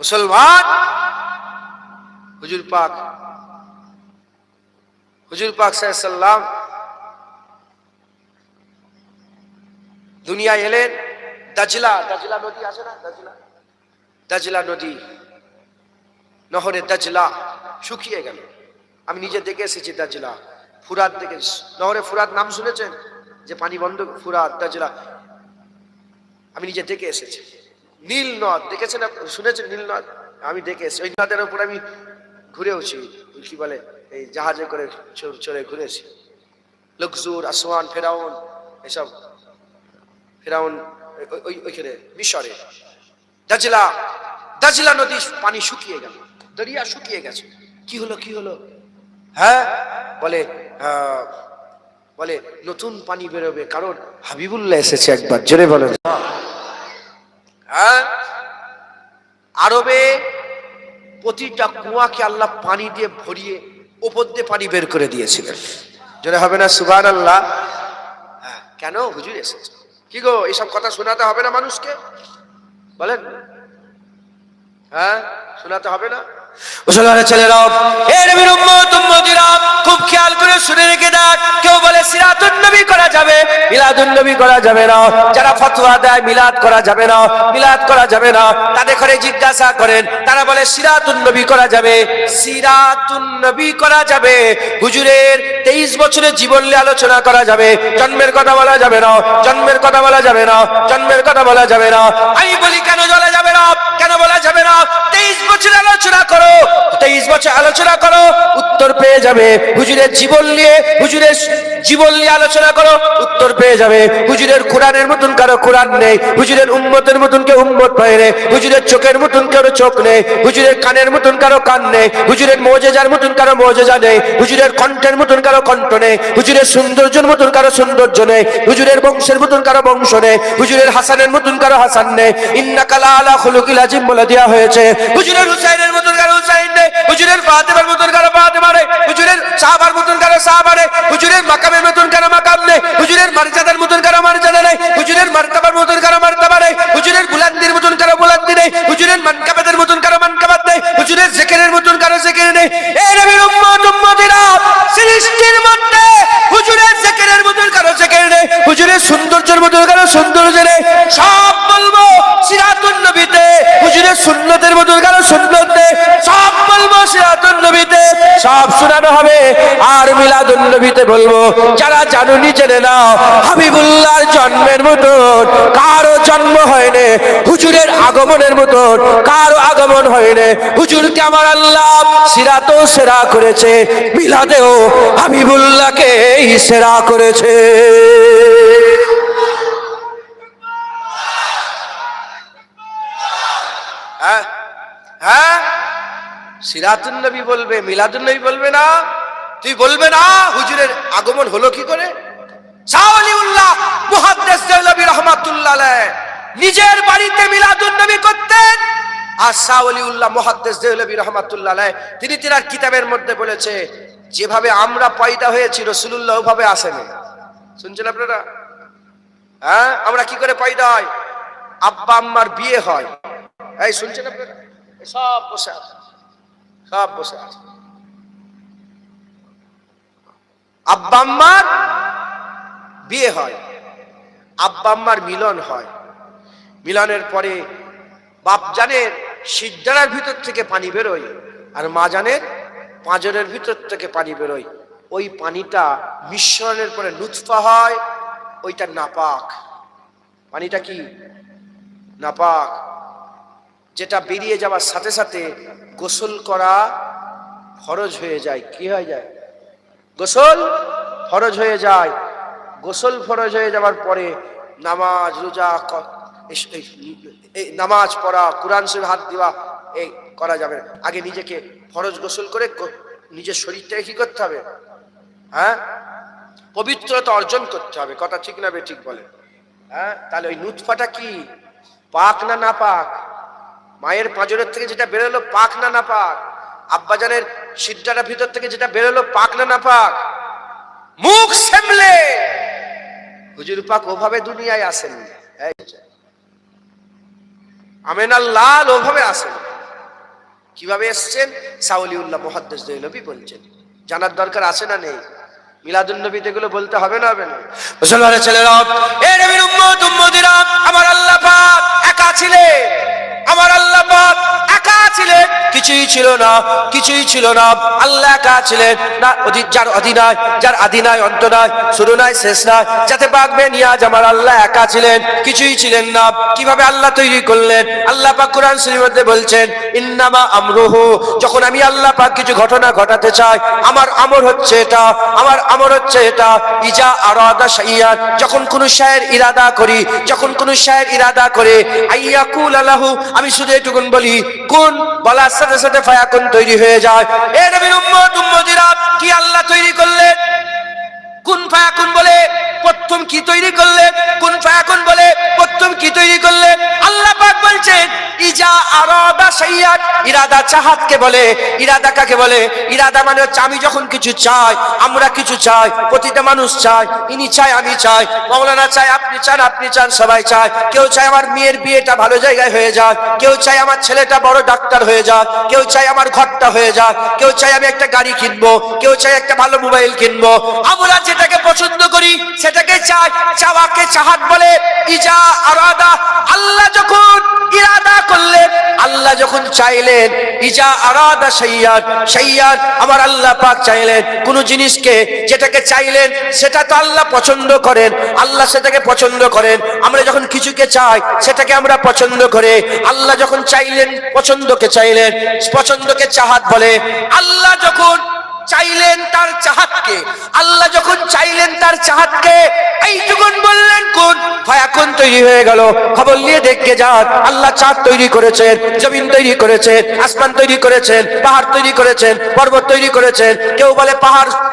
মুসলমান, হুজুর পাক সাল্লাল্লাহু দুনিয়ায় এলেন। দাজলা নদী আছে না? দাজলা নদী, নহরে দাজলা শুকিয়ে গেল। আমি নিজে দেখে এসেছি দাজলা। ফুরাত দেখে, নহরে ফুরাত নাম শুনেছেন? যে পানি বন্ধ, ফুরাত, দাজলা, আমি নিজে দেখে এসেছি। নীল নদ দেখেছেন, শুনেছেন নীল নদ? আমি দেখে এসেছি। ওই নদের উপর আমি ঘুরেওছি, কি বলে, এই জাহাজে করে চড়ে ঘুরেছি। লুকজুর, আসওয়ান, ফেরাউন, এসব, ফেরাউন ওইখানে মিশরে। দাজলা নদী পানি শুকিয়ে গেল, দরিয়া শুকিয়ে গেছে। কি হলো? হ্যাঁ, বলে নতুন পানি বেরোবে, কারণ হাবিবুল্লাহ এসেছে। একবার জোরে বলেন। হ্যাঁ, আরবে প্রতিটা কুয়াকে আল্লাহ পানি দিয়ে ভরিয়ে উপর দিয়ে পানি বের করে দিয়েছিলেন। জোরে হবে না সুবহানাল্লাহ? হ্যাঁ, কেন? হুজুর এসেছে। কি গো, এইসব কথা শোনাতে হবে না মানুষকে? বলেন, হ্যাঁ, শোনাতে হবে না? মুসলমানের ছেলেরা, এ নবীর উম্মত উম্মতিরা, খুব খেয়াল করে শুনে রেখে দেখ। কেউ বলে সিরাতুন নবী করা যাবে, মিলাদুন নবী করা যাবে না। যারা ফতোয়া দেয় মিলাদ করা যাবে না, মিলাদ করা যাবে না, তাদের ঘরে জিজ্ঞাসা করেন, তারা বলে সিরাতুন নবী করা যাবে। সিরাতুন নবী করা যাবে, হুজুরের 23 বছরের জীবন নিয়ে আলোচনা করা যাবে। জন্মের কথা বলা যাবে না, জন্মের কথা বলা যাবে না, জন্মের কথা বলা যাবে না। আমি বলি, কেন বলা যাবে না? কেন বলা যাবে না? 23 বছর আলোচনা করো, 23 বছর আলোচনা করো, উত্তর পেয়ে যাবে। হুজুরের জীবন নিয়ে, হুজুরের জীবন নিয়ে আলোচনা করো, উত্তর পেয়ে যাবে। হুজুরের কোরআনের মতন কারো কোরআন নেই, হুজুরের উম্মতের মতন কেউ উম্মত পায় না, হুজুরের চোখের মতন কারো চোখ নেই, হুজুরের কানের মতন কারো কান নেই, হুজুরের মুজিজার মতন কারো মুজিজা নেই, হুজুরের কণ্ঠের মতন কারো কণ্ঠ নেই, হুজুরের সৌন্দর্যের মতন কারো সৌন্দর্য নেই, হুজুরের বংশের মতন কারো বংশ নেই, হুজুরের হাসানের মতন কারো হাসান নেই। ইন্নাকা লাআলা খুলুকিল আযীম বলে দেয়া হয়েছে। হুজুরের হুসাইনের মতন কারো হুসাইন নেই, হুজুরের ফাতেমার মতন কারো ফাতেমা নেই, হুজুরের সাহাবার মতন কারো সাহাবা নেই, হুজুরের মাকামের মতন কারো মাকাম নেই, হুজুরের মর্যাদার মতন কারো মর্যাদা নেই, হুজুরের মারতাবার মতন কারো মারতাবা নেই, হুজুরের বুলন্দির মতন কারো বুলন্দি নেই, হুজুরের মানকাবাতের মতন কারো মানকাবাত নেই, হুজুরের জিকিরের মতন কারো জিকির নেই। এই নবীর উম্মত উম্মতিরা, সৃষ্টির মধ্যে হুজুরের জিকিরের মতন কারো জিকির নেই, হুজুরের সৌন্দর্যের মতন কারো সৌন্দর্য নেই। সব বলবো সিরাতুন নবীতে, হুজুরের সুন্নতের মতন কারো সুন্নত নেই, সব বলবো সিরাতুন নবীতে, সব শোনানো হবে। আর মিলাদুন নবীতে বলবো, যারা জানুনি জেনে নাও, হাবিবুল্লাহর জন্মের মতন কারো জন্ম হয়নি, হুজুরের আগমনের মতন কারো আগমন হয়নি। হুজুরকে আমার আল্লাহ সিরাতেও সেরা করেছে, মিলাদেও হাবিবুল্লাহকে সেরা করেছে। হ্যাঁ হ্যাঁ, সিরাতুন নবী বলবে, মিলাদুন নবী বলবে না? তুই বলবে না হুজুরের আগমন হলো কি করে? শাহ ওলিউল্লাহ মুহাদ্দিস দেহলভী রাহমাতুল্লাহ আলাইহি নিজের বাড়িতে মিলাদুন নবী করতেন। আর শাহ ওলিউল্লাহ মুহাদ্দিস দেহলভী রাহমাতুল্লাহ আলাইহি তিনি তিনার কিতাবের মধ্যে বলেছে, যেভাবে আমরা পয়দা হয়েছি রাসূলুল্লাহ ওভাবে আসেনি। শুনছেন আপনারা? হ্যাঁ, আমরা কি করে পয়দা হয়? আব্বা আম্মার বিয়ে হয়। এই শুনছেন আপনারা? সব বসে আছে, সব বসে আছে। আব্বা আম্মার বিয়ে হয়, আব্বা আম্মার মিলন হয়। মিলনের পরে বাপ জানের সিজদার ভিতর থেকে পানি বেরোয়, আর মা জানের পাঁজরের ভিতর থেকে পানি বেরোয়। ওই পানিটা মিশ্রণের পরে নুতফা হয়, ওইটা নাপাক। পানিটা কি? নাপাক। যেটা বেরিয়ে যাওয়ার সাথে সাথে গোসল করা ফরজ হয়ে যায়। কি হয়ে যায়? গোসল ফরজ হয়ে যায়। গোসল ফরজ হয়ে যাওয়ার পরে নামাজ, রোজা, নামাজ পড়া, কোরআন শরীফ হাত দেওয়া এই করা যাবে। আগে নিজেকে ফরজ গোসল করে নিজের শরীরটাকে কি করতে হবে? হ্যাঁ, পবিত্রতা অর্জন করতে হবে। কথা ঠিক না বে ঠিক বলে? হ্যাঁ, তাহলে ওই নুতফাটা কি পাক না না পাক? মায়ের পাঁজরের থেকে যেটা বেরোলো পাক না না পাক? আব্বাজানের সিজদার ভিতর থেকে যেটা বেরোলো পাক না না পাক? মুখ সামলে হুজুর পাক ওভাবে দুনিয়ায় আসেন। আমেনাল লাল ওভাবে আসেন। কিভাবে এসছেন? শাহ ওলিউল্লাহ মুহাদ্দিস দেহলভী বলছেন। জানার দরকার আছে না নেই? মিলাদুন নবী এগুলো বলতে হবে না হবে না? মুসলমানের ছেলেরা, এ নবীর উম্মত উম্মতিরা, আমার আল্লাহ পাক একা ছিলেন। আমার আল্লাহ পাক একা ছিলেন, কিছুই ছিল না, কিছুই ছিল না। আল্লাহ একা ছিলেন না, যার আদি নাই, যার আদি নাই, অন্ত নাই, শুরু নাই, শেষ নাই, যাতে পাক বেনিয়াজ আমার আল্লাহ একা ছিলেন, কিছুই ছিলেন না। কিভাবে আল্লাহ তৈরি করলেন? আল্লাহ পাক কোরআন শরীফের মধ্যে বলছেন, ইন্নামা আমরুহু, যখন আমি আল্লাহ পাক কিছু ঘটনা ঘটাতে চাই, আমার আমর হচ্ছে এটা, আমার আমর হচ্ছে এটা। ইজা আরাদা শাইআন, যখন কোন শায়ের ইরাদা করি, যখন কোন শায়ের ইরাদা করে, আইয়াকুল লাহু, আমি শুধু এটুকুন বলি, কোন বলার সাথে সাথে ফায়াকুন তৈরি হয়ে যায়। এ নবীর উম্মত উম্মতিরা, কি আল্লাহ তৈরি করলেন? কোন ফায়াকুন বলে প্রথম কি তৈরি করলেন? কোন ফায়াকুন বলে প্রথম কি তৈরি করলেন? আল্লাহ পাক বলছেন, ইজা আরাদা শাইআন, ইরাদা চাহাতকে বলে। ইরাদা কাকে বলে? ইরাদা মানে হচ্ছে আমি যখন কিছু চাই, আমরা কিছু চাই, প্রতিটা মানুষ চায়, ইনি চায়, আমি চাই, মাওলানা চায়, আপনি চান, আপনি চান, সবাই চায়। কেউ চায় আমার মেয়ের বিয়েটা ভালো জায়গায় হয়ে যাক, কেউ চায় আমার ছেলেটা বড় ডাক্তার হয়ে যাক, কেউ চায় আমার ঘরটা হয়ে যাক, কেউ চায় আমি একটা গাড়ি কিনবো, কেউ চায় একটা ভালো মোবাইল কিনবো। আমরা যেটাকে পছন্দ করি সেটাকে চাই, চাওয়াকে চাহাত বলে। ইজা আরাদা, আল্লাহ যখন ইরাদা করলেন, আল্লাহ যখন চাইলেন, ইজা আরাদা শাইআন, শাইআন আমার আল্লাহ পাক চাইলেন কোন জিনিসকে, যেটাকে চাইলেন সেটা তো আল্লাহ পছন্দ করেন, আল্লাহ সেটাকে পছন্দ করেন। আমরা যখন কিছুকে চাই সেটাকে আমরা পছন্দ করে, আল্লাহ যখন চাইলেন, পছন্দকে চাইলেন, পছন্দকে চাহাত বলে। আল্লাহ যখন চাইলেন তার চাহাতকে, আল্লাহ যখন চাইলেন তার চাহাতকে, এইটুকুন বললেন কোন ফায়াকুন তৈরি হয়ে গেল। খবর নিয়ে দেখে যান, আল্লাহ চাঁদ তৈরি করেছেন, জমিন তৈরি করেছেন, আসমান তৈরি করেছেন, পাহাড় তৈরি করেছেন, পর্বত তৈরি করেছেন। কেউ বলে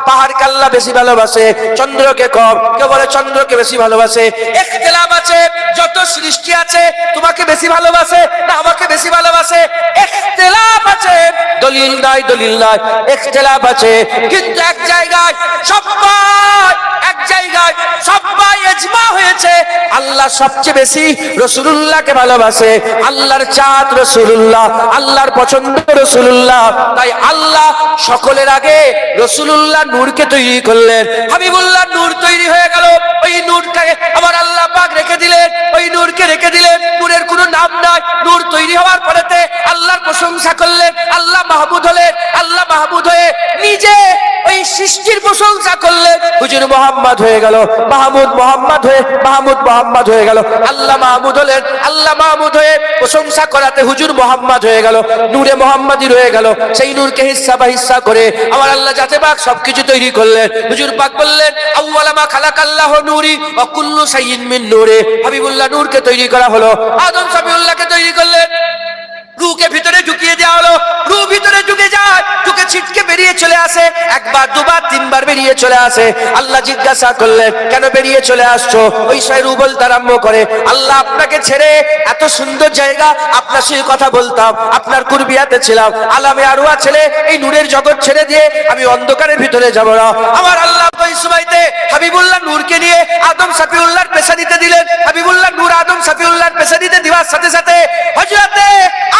পাহাড়কে আল্লাহ বেশি ভালোবাসে, চন্দ্রকে কম, কেউ বলে চন্দ্রকে বেশি ভালোবাসে। ইখতিলাফ আছে, যত সৃষ্টি আছে তোমাকে বেশি ভালোবাসে না আমাকে বেশি ভালোবাসে? ইখতিলাফ আছে, দলিল নাই, দলিল নাই, ইখতিলাফ আছে। কিন্তু এক জায়গায় সবাই, এক জায়গায় সবাই ইজমা হয়েছে, আল্লাহ সবচেয়ে বেশি রাসূলুল্লাহকে ভালোবাসে। আল্লাহর চাঁদ রাসূলুল্লাহ, আল্লাহর পছন্দ রাসূলুল্লাহ। তাই আল্লাহ সকলের আগে রাসূলুল্লাহ নূরকে তৈরি করলেন, হাবিবুল্লাহ নূর তৈরি হয়ে গেল। ওই নূরটাকে আমার আল্লাহ পাক রেখে দিলেন, ওই নূরকে রেখে দিলেন। নূরের কোনো নাম নাই। নূর তৈরি হওয়ার পরেতে আল্লাহর প্রশংসা করলেন, আল্লাহ মাহমুদ হলেন। আল্লাহ মাহমুদ হয়ে নিজে ওই সৃষ্টির প্রশংসা করলে হুজুর মোহাম্মদ হয়ে গেল, মাহমুদ মোহাম্মদ হয়ে মাহমুদ মোহাম্মদ হয়ে গেল, আল্লাহ মাহমুদ হলেন, আল্লাহ মাহমুদ হয়ে প্রশংসা করাতে হুজুর মোহাম্মদ হয়ে গেল, নূরে মোহাম্মদী রয়ে গেল। সেই নূরকে হিস্সা বা হিস্সা করে আমার আল্লাহ জাতে পাক সবকিছু তৈরি করলেন। হুজুর পাক বললেন আউয়ালা মা খালাকাল্লাহু নূরি ওয়া কুল্লু শাইইন মিন নূরি। হাবিবুল্লাহ নূরকে তৈরি করা হলো, আদম সফিউল্লাহকে তৈরি করলেন, রূহকে ভিতরে ঢুকিয়ে দেওয়া হলো, রূহ ভিতরে ঢুকে যায়, ঢুকে ছিটকে বেরিয়ে চলে আসে, একবার দুবার তিনবার বেরিয়ে চলে আসে। আল্লাহ জিজ্ঞাসা করলেন কেন বেরিয়ে চলে আসছো? ওই সময় রূহ বলতে আরম্ভ করে আল্লাহ আপনাকে ছেড়ে এত সুন্দর জায়গা, আপনার সঙ্গে কথা বলতাম, আপনার কুরবিয়াতে ছিলাম, আলামে আরওয়া ছেড়ে এই নূরের জগৎ ছেড়ে দিয়ে আমি অন্ধকারের ভিতরে যাব না। আমার আল্লাহ ওই সময়তে হাবিবুল্লাহ নূরকে নিয়ে আদম সফিউল্লাহর পেশা দিতে দিলেন। হাবিবুল্লাহ নূর আদম সফিউল্লাহর পেশা দিতে দেওয়ার সাথে সাথে হযরতে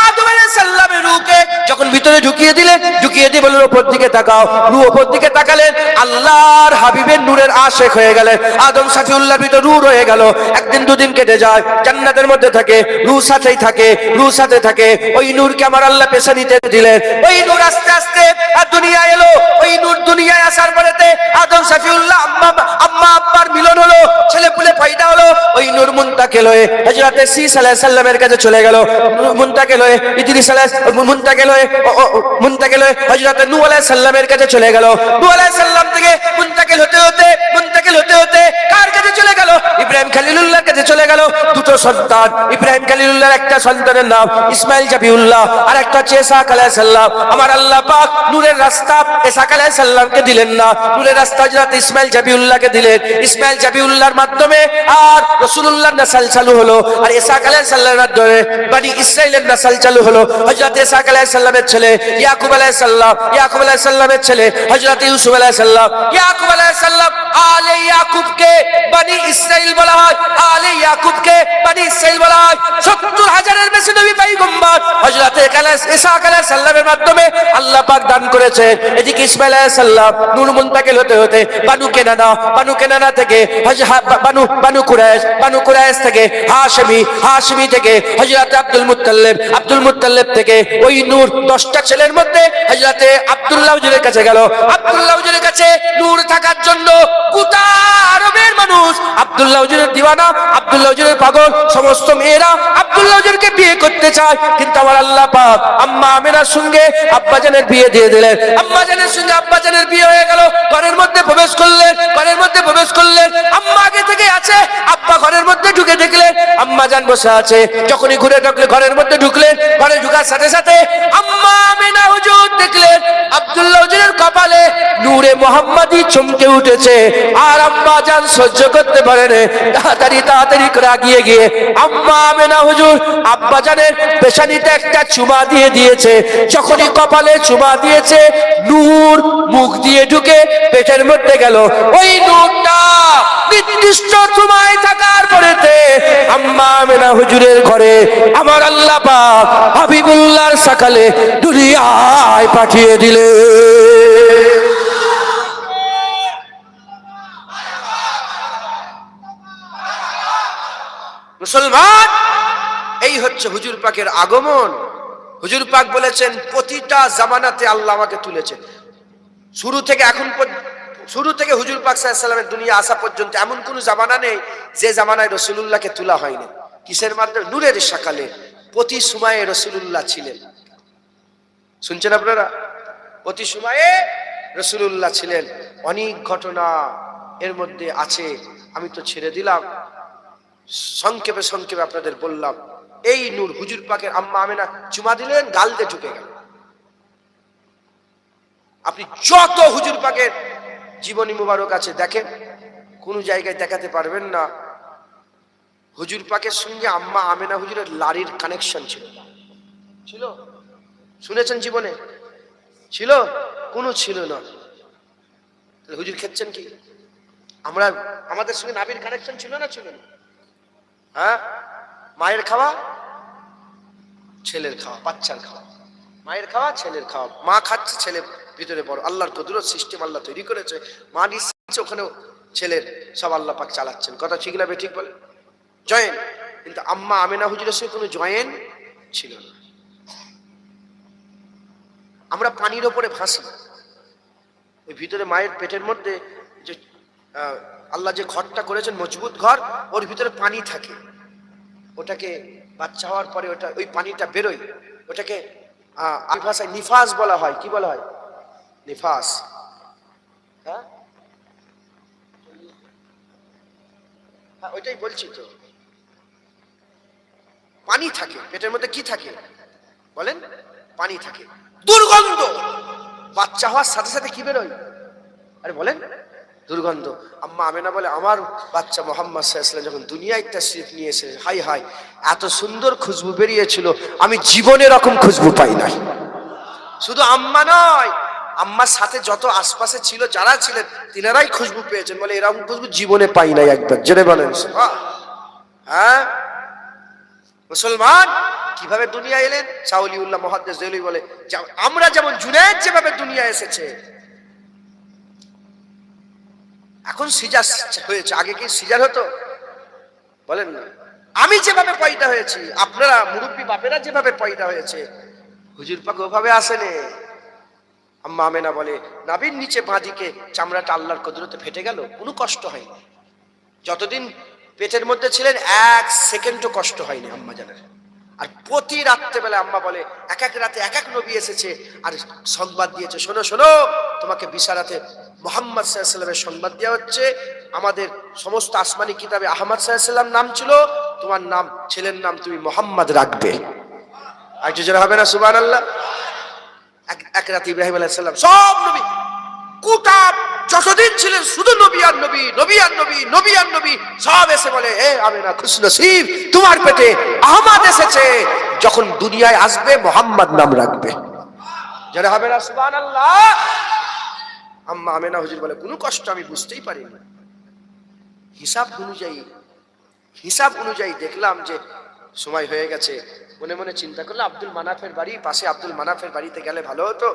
আদম আলাইহিস সালামের রূহকে যখন ভিতরে ঢুকিয়ে দিলেন, ঢুকিয়ে দিয়ে বললেন উপর দিকে তাকাও। রূহ উপর দিকে তাকালেন, আল্লাহর হাবিবের নূরের আশিক হয়ে গেলেন। আদম সফিউল্লাহর ভিতর রূহ রয়ে গেল। একদিন দুদিন কেটে যায়, জান্নাতের মধ্যে থাকে, রূহ সাথেই থাকে, রূহ সাথে থাকে। ওই নূরকে আমার আল্লাহ পেশা নিতে দিলেন। ওই নূর আস্তে আস্তে দুনিয়ায় এলো। ওই নূর দুনিয়ায় আসার পরেতে আদম সফিউল্লাহ আম্মা আব্বার মিলন হলো, ছেলে পুলে পয়দা হলো। ওই নূর মুনতাকিল হয়ে হযরতে শীস আলাইহিস সালামের কাছে চলে গেল। মুনতাকিল হয়ে ইদ্রিস আলাইহিস মুনতাকিল হয়ে হযরতে নূহ আলাইহিস সালামের কাছে চলে গেল। নূহ আলাইহিস সালাম থেকে মুনতাকিল হতে হতে কার কাছে চলে গেল? ইব্রাহিম খলিলুল্লাহর কাছে চলে গেল। দুটো সন্তান, ইব্রাহিম খলিলুল্লাহর একটা সন্তানের নাম ইসমাইল জাবিউল্লাহ, আর একটা হচ্ছে ইসহাক আলাইহিস সালাম। আমার আল্লাহ পাক নূরের রাস্তা ইসহাক আলাইহিস সালামকে দিলেন না, নূরের রাস্তা হযরত ইসমাইল জাবিউল্লাহকে দিলেন। ইসমাইল জাবিউল্লাহর মাধ্যমে আর রাসূলুল্লাহর নসল চালু হলো, আর ইসহাক আলাইহিস সালামের মাধ্যমে বনি ইসরাইলের নসল চালু হলো। হযরত ইসহাক আলাইহিস সালামের ছেলে ইয়াকুব আলাইহিস সালাম, ইয়াকুব আলাইহিস সালামের ছেলে হযরত ইউসুফ আলাইহিস সালাম। ইয়াকুব আলাইহিস সালাম আলে ইয়াকুবকে বনি ইসরাইল বলা হয়, আলে ইয়াকুবকে বনি ইসরাইল বলা হয়। ৭০,০০০-এর বেশি নবী পয়গম্বর হযরত ইসহাক আলাইহিস সালামের মাধ্যমে আল্লাহ পাক দান করেছে। এদিকে ইসমাইল আলাইহিস সালাম নূর মুনতাকিল হতে হতে বানু কেনানা থেকে বানু কুরাইশ থেকে হাশমি থেকে হযরত আব্দুল মুত্তালিব থেকে ওই নূর 10টা ছেলের মধ্যে হযরত আব্দুল্লাহ হুজুরের কাছে গেল। আব্দুল্লাহ হুজুরের কাছে নূর থাকার জন্য গোটা আরবের মানুষ আব্দুল্লাহ হুজুরের দিওয়ানা, আব্দুল্লাহ হুজুরের পাগল। সমস্ত মেয়েরা আব্দুল্লাহ হুজুরকে বিয়ে করতে চায়, কিন্তু আমার আল্লাহ পাক আম্মা আমিনার সঙ্গে আব্বাজানের বিয়ে দিয়ে দিলেন। আম্মাজানের সঙ্গে আব্বাজানের বিয়ে হয়ে গেল। ঘরের মধ্যে প্রবেশ করলেন। আম্মা আগে থেকে আছে, আব্বা ঘরের মধ্যে ঢুকে দেখলেন আম্মাজান বসে আছে। যখনই ঘরের মধ্যে ঢুকলেন, ঘরে ঢুকার সাথে সাথে আম্মা আমিনা হুজুর দেখলেন আব্দুল্লাহ হুজুরের কপালে নূরে মুহাম্মাদি চমকে উঠেছে। আর আম্মাজান সহ্য করতে পারেন, তাড়াতাড়ি করে আগিয়ে গিয়ে আম্মা আমিনা হুজুর আব্বাজানের পেশানিতে একটা চুমা দিয়ে দিয়েছে। যখনই কপালে চুমা দিয়েছে, নূর মুখ দিয়ে ঢুকে পেটের মধ্যে গেল। ওই নূরটা নির্দিষ্ট সময় থাকার পরেতে আম্মা আমিনা হুজুরের ঘরে আমার আল্লাহ পাক হাবিবুল্লাহর সকালে দুনিয়ায় পাঠিয়ে দিলে। মুসলমান, এই হচ্ছে হুজুর পাকের আগমন। হুজুর পাক বলেছেন প্রতিটা জামানাতে আল্লাহ আমাকে তুলেছেন। শুরু থেকে হুজুর পাক সাল্লাল্লাহু আলাইহি ওয়াসাল্লামের দুনিয়া আসা পর্যন্ত এমন কোন জামানা নেই যে জামানায় রাসূলুল্লাহকে তোলা হয়নি। কিসের মাধ্যমে? নূরের সকালে। প্রতি সময়ে রাসূলুল্লাহ ছিলেন। শুনছেন আপনারা? প্রতি সময়ে রাসূলুল্লাহ ছিলেন। অনেক ঘটনা এর মধ্যে আছে, আমি তো ছেড়ে দিলাম, সংক্ষেপে আপনাদের বললাম। এই নূর হুজুর পাকের আম্মা আমিনা চুমা দিলেন, গাল দিয়ে ঢুকে গেল। আপনি যত হুজুর পাকের জীবনী মুবারক আছে দেখেন, কোন জায়গায় দেখাতে পারবেন না হুজুর পাকের সঙ্গে আম্মা আমিনা হুজুরের লাড়ির কানেকশন ছিল। শুনেছেন জীবনে? ছিল? কোনো ছিল না। হুজুর খেচ্ছেন কি? আমাদের সঙ্গে নাবির কানেকশন ছিল না? হ্যাঁ, মায়ের খাওয়া ছেলের খাওয়া, বাচ্চার খাওয়া, মায়ের খাওয়া ছেলের খাওয়া। মা খাচ্ছে, ছেলে ভিতরে বড়। আল্লাহর কদরত সিস্টেম আল্লাহ তৈরি করেছে। মা নিচ্ছে, ওখানেও ছেলের সব আল্লাহ পাক চালাচ্ছেন। কথা ঠিক না ঠিক বলে? জয়েন। কিন্তু আম্মা আমিনা হুজুরের সঙ্গে কোনো জয়েন ছিল না। আমরা পানির ওপরে ভাসি, ওই ভিতরে মায়ের পেটের মধ্যে যে আল্লাহ যে ঘরটা করেছেন মজবুত ঘর, ওর ভিতরে পানি থাকে। ওটাকে বাচ্চা হওয়ার পরে ওটা ওই পানিটা বেরোয়, ওটাকে আরবি ভাষায় নিফাস বলা হয়। কি বলা হয়? নিফাস। হ্যাঁ, ওইটাই বলছি তো। পানি থাকে পেটের মধ্যে। কি থাকে বলেন? পানি থাকে। দুর্গন্ধ। বাচ্চা হওয়ার সাথে সাথে কি বেরোয়? আরে বলেন, দুর্গন্ধ। আম্মা আমেনা বলে, আমার বাচ্চা মোহাম্মদ সাল্লাল্লাহু আলাইহি ওয়াসাল্লাম যখন দুনিয়ায় তাশরীফ নিয়ে এসে, হাই হাই এত সুন্দর খুশবু বেরিয়েছিল, আমি জীবনে এরকম খুশবু পাই নাই। শুধু আম্মা নয়, আম্মার সাথে যত আশপাশে ছিল যারা ছিলেন তিনারাই খুশবু পেয়েছেন, বলে এরকম খুশবু জীবনে পাই নাই একবার। জেনে বলেন হ্যাঁ। মুসলমান কিভাবে দুনিয়া এলেন? শাওলিউল্লাহ মুহাদ্দিস দেহলভী বলে, আমরা যেমন জুনায়েদ যেভাবে দুনিয়া এসেছে, এখন সিজার হয়েছে, আগে কি সিজার হতো? বলেন না। আমি যেভাবে পয়দা হয়েছি, আপনারা মুরব্বী বাপেরা যেভাবে পয়দা হয়েছে, হুজুর পাক ওভাবে আসেনি। আম্মা আমেনা বলে, নাভির নিচে বাঁদিকে চামড়াটা আল্লাহর কুদরতে ফেটে গেল, কোনো কষ্ট হয়নি। যতদিন পেটের মধ্যে ছিলেন এক সেকেন্ডও কষ্ট হয়নি আম্মা জানের। আর প্রতি রাত্রেবেলা আম্মা বলে, এক এক রাতে এক এক নবী এসেছে আর সংবাদ দিয়েছে, শোনো শোনো, তোমাকে বিশারাতে মুহাম্মদ সাল্লাল্লাহু আলাইহি ওয়াসাল্লামের সংবাদ দেওয়া হচ্ছে। আমাদের সমস্ত আসমানি কিতাবে আহমদ সাল্লাল্লাহু আলাইহি ওয়াসাল্লাম নাম ছিল, তোমার নাম, ছেলের নাম তুমি মুহাম্মদ রাখবে। আর জোরে হবে না সুবহানাল্লাহ? এক রাতে ইব্রাহিম আলাইহিস সালাম সব নবী কুটাব যতদিন ছিলেন শুধু নবী আর নবী, নবী আর নবী, নবী আর নবী, সব এসে বলে, এ আমেনা খুশনসিব, তোমার পেটে আহমদ এসেছে, যখন দুনিয়ায় আসবে মুহাম্মদ নাম রাখবে। যারা হবে না সুবহানাল্লাহ। আম্মা আমেনা হুজুর বলে, কোনো কষ্ট আমি বুঝতেই পারিনি। হিসাব অনুযায়ী দেখলাম যে সময় হয়ে গেছে। মনে মনে চিন্তা করলে আব্দুল মানাফের বাড়ি পাশে, আব্দুল মানাফের বাড়িতে গেলে ভালো হতো।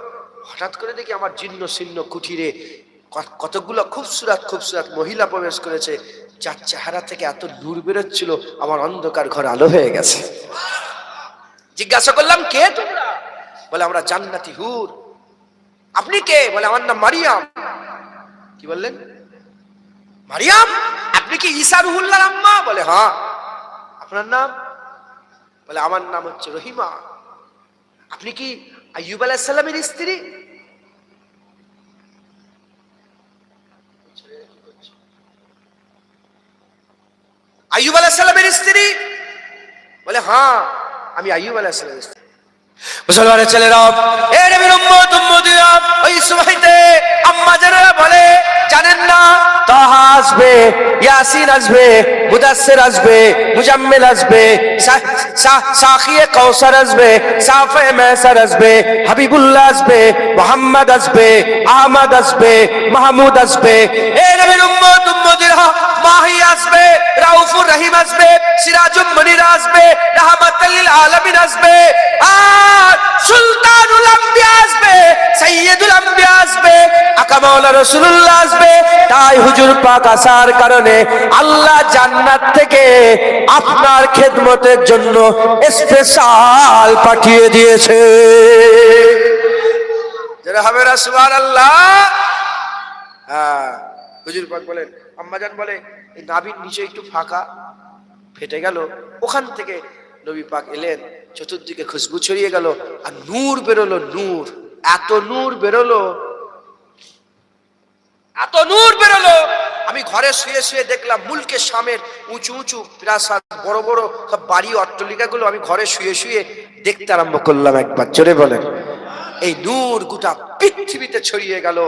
হঠাৎ করে দেখি আমার জীর্ণ শীর্ণ কুঠিরে কতগুলো খুবসুরাত মহিলা প্রবেশ করেছে, যার চেহারা থেকে এত নূর বেরোচ্ছিল, আমার অন্ধকার ঘর আলো হয়ে গেছে। জিজ্ঞাসা করলাম, কে তোমরা? বলে, আমরা জান্নাতি হুর। আপনি কে? বলে, আমার নাম মারিয়াম। কি বললেন? মারিয়াম? আপনি কি ঈসা রুহুল্লাহর আম্মা? বলে, হ্যাঁ। আপনার নাম? বলে, আমার নাম হচ্ছে রহিমা। আপনি কি আইয়ুব আলাইহিস সালামের স্ত্রী? আইয়ুব আলাইহিস সালামের স্ত্রী? বলে, হ্যাঁ, আমি আইয়ুব আলাইহিস সালামের স্ত্রী। মুসলমানের ছেলেরা, এ নবীর উম্মত উম্মতিরা, ওই সময়তে আম্মা যারা বলে, জানেন না তাহা আসবে, ইয়াসিন আসবে, মুদাসসির আসবে, মুজাম্মিল আসবে, সাখিয়ে কাউসার আসবে, সাফে মাসার আসবে, হাবিবুল্লাহ আসবে, মুহাম্মদ আসবে, আহমদ আসবে, মাহমুদ আসবে। এ নবীর উম্মত উম্মতিরা, মাহি আসবে, রাউফুর রহিম আসবে, সিরাজুল মনির আসবে, রাহমাতুল লিল আলামিন আসবে, আর সুলতানুল আম্বিয়া আসবে, সাইয়্যিদুল আম্বিয়া আসবে, আকা মাওলা রাসূলুল্লাহ আসবে। তাই হুজুর পাক আসার কারণে আল্লাহ জান্নাত থেকে আপনার খেদমতের জন্য স্পেশাল পাঠিয়ে দিয়েছে। যারা হবে না সুবহানাল্লাহ। হ্যাঁ, হুজুর পাক বলেন, আম্মাজান বলে, এই নাভির নিচে একটু ফাঁকা ফেটে গেল, ওখান থেকে নবী পাক এলেন, চতুর্দিকে খুশবু ছড়িয়ে গেল আর নূর বেরোলো। নূর, এত নূর বেরোলো, এত নূর বেরোলো, আমি ঘরে শুয়ে শুয়ে দেখলাম মুলকে শামের উঁচু উঁচু প্রাসাদ, বড় বড় সব বাড়ি অট্টালিকাগুলো আমি ঘরে শুয়ে শুয়ে দেখতে আরম্ভ করলাম। একবার জোরে বলেন। এই নূর গোটা পৃথিবীতে ছড়িয়ে গেল।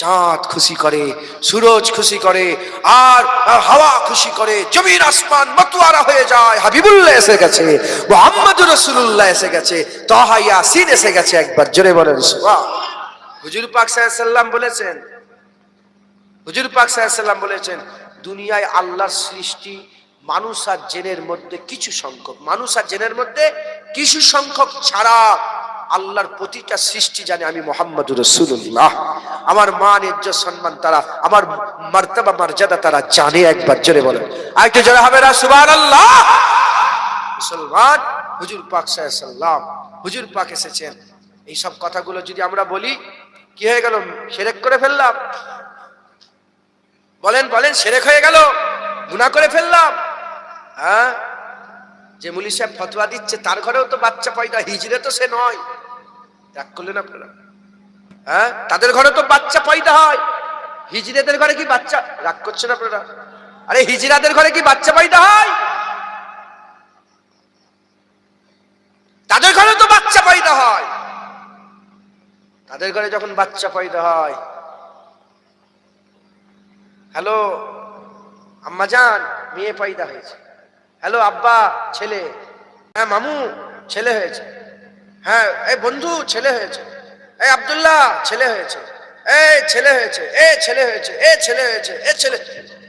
চাঁদ খুশি করে, সূরজ খুশি করে, আর হাওয়া খুশি করে, জমিন আসমান মতোয়ারা হয়ে যায়। হাবিবুল্লাহ এসে গেছে, মুহাম্মদুর রাসূলুল্লাহ এসে গেছে, তাহা ইয়াসিন এসে গেছে। একবার জোরে বলেন সুবহান। হুজুর পাক সাল্লাল্লাহু আলাইহি ওয়াসাল্লাম বলেছেন, হুজুর পাক সাল্লাল্লাহু আলাইহি ওয়াসাল্লাম বলেছেন, দুনিয়ায় আল্লাহর সৃষ্টি মানুষ আর জিনের মধ্যে কিছু সংখ্যক, মানুষ আর জিনের মধ্যে কিছু সংখ্যক ছাড়া আল্লাহর প্রতিটা সৃষ্টি জানে আমি মুহাম্মদুর রাসূলুল্লাহ। আমার মান ইজ্জত সম্মান তারা, আমার মার্তবা মর্যাদা তারা জানে। একবার জোরে বলেন, আরেকটু জোরে হবে না সুবহানাল্লাহ। মুসলমান, হুজুর পাক সাল্লাল্লাহু আলাইহি ওয়াসাল্লাম, হুজুর পাক এসেছেন। এই সব কথাগুলো যদি আমরা বলি কি হয়ে গেল? শিরক করে ফেললাম। বলেন বলেন, শিরক হয়ে গেল, গুনাহ করে ফেললাম। হ্যাঁ, যে মুলি সাহেব ফতোয়া দিচ্ছে তার ঘরেও তো বাচ্চা পয়দা, হিজড়ে তো সে নয়। রাগ করলেন আপনারা? হ্যাঁ, তাদের ঘরে তো বাচ্চা পয়দা হয়, হিজড়েদের ঘরে কি বাচ্চা? রাগ করছেন আপনারা? আরে হিজড়াদের ঘরে কি বাচ্চা পয়দা হয়? তাদের ঘরে তো বাচ্চা পয়দা হয়। তাদের ঘরে যখন বাচ্চা পয়দা হয়, হ্যালো আম্মাজান, মেয়ে পয়দা হয়েছে। হ্যালো আব্বা, ছেলে। হ্যাঁ মামু, ছেলে হয়েছে। হ্যাঁ এই বন্ধু, ছেলে হয়েছে। এই আব্দুল্লাহ, ছেলে হয়েছে। এই ছেলে হয়েছে, এ ছেলে হয়েছে, এ ছেলে হয়েছে, এ ছেলে।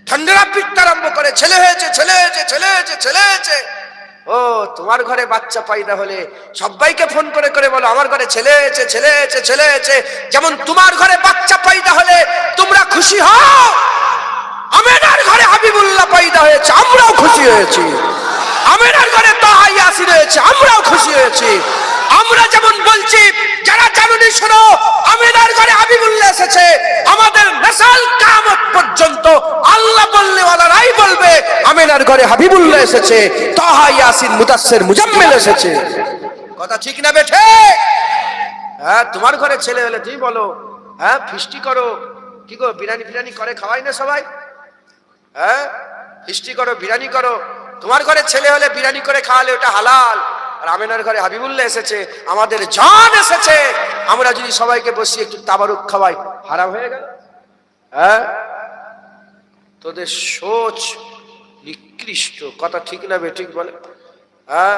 ঠান্ডা পিটতে আরম্ভ করে, ছেলে হয়েছে, ছেলে হয়েছে, ছেলে হয়েছে, ছেলে হয়েছে। ও তোমার ঘরে বাচ্চা পয়দা হলে সবাইকে ফোন করে করে বলো আমার ঘরে ছেলে হয়েছে, ছেলে হয়েছে, ছেলে হয়েছে। যেমন তোমার ঘরে বাচ্চা পয়দা হলে তোমরা খুশি হও, আমেনার ঘরে হাবিবুল্লাহ পয়দা হয়েছে, আমরাও খুশি হয়েছি। আমেনার ঘরে তাহা ইয়াসিন হয়েছে, আমরাও খুশি হয়েছি। আমরা যেমন বলছি, যারা জানুনি শোনো, আমেনার ঘরে হাবিবুল্লাহ এসেছে, আমাদের নসল কিয়ামত পর্যন্ত আল্লাহ বললে ওয়ালারাই বলবে আমেনার ঘরে হাবিবুল্লাহ এসেছে, তাহা ইয়াসিন মুদাসসির মুজাম্মিল এসেছে। কথা ঠিক না বেঠে? হ্যাঁ, তোমার ঘরে ছেলে হলে তুমি বলো, হ্যাঁ ফিস্টি করো। কি গো, বিরিয়ানি ফিরানি করে খাওয়াই না সবাই? হ্যাঁ, ফিস্টি করো, বিরিয়ানি করো। তোমার ঘরে ছেলে হলে বিরিয়ানি করে খাওয়ালে ওটা হালাল। আর আমেনার ঘরে হাবিবুল্লাহ এসেছে, আমাদের জান এসেছে, আমরা যদি সবাইকে বসিয়ে একটু তাবারুক খাওয়াই, হারাম হয়ে গেল? হ্যাঁ, তোদের সোচ নিকৃষ্ট। কথা ঠিক না বেঠিক বলে? হ্যাঁ,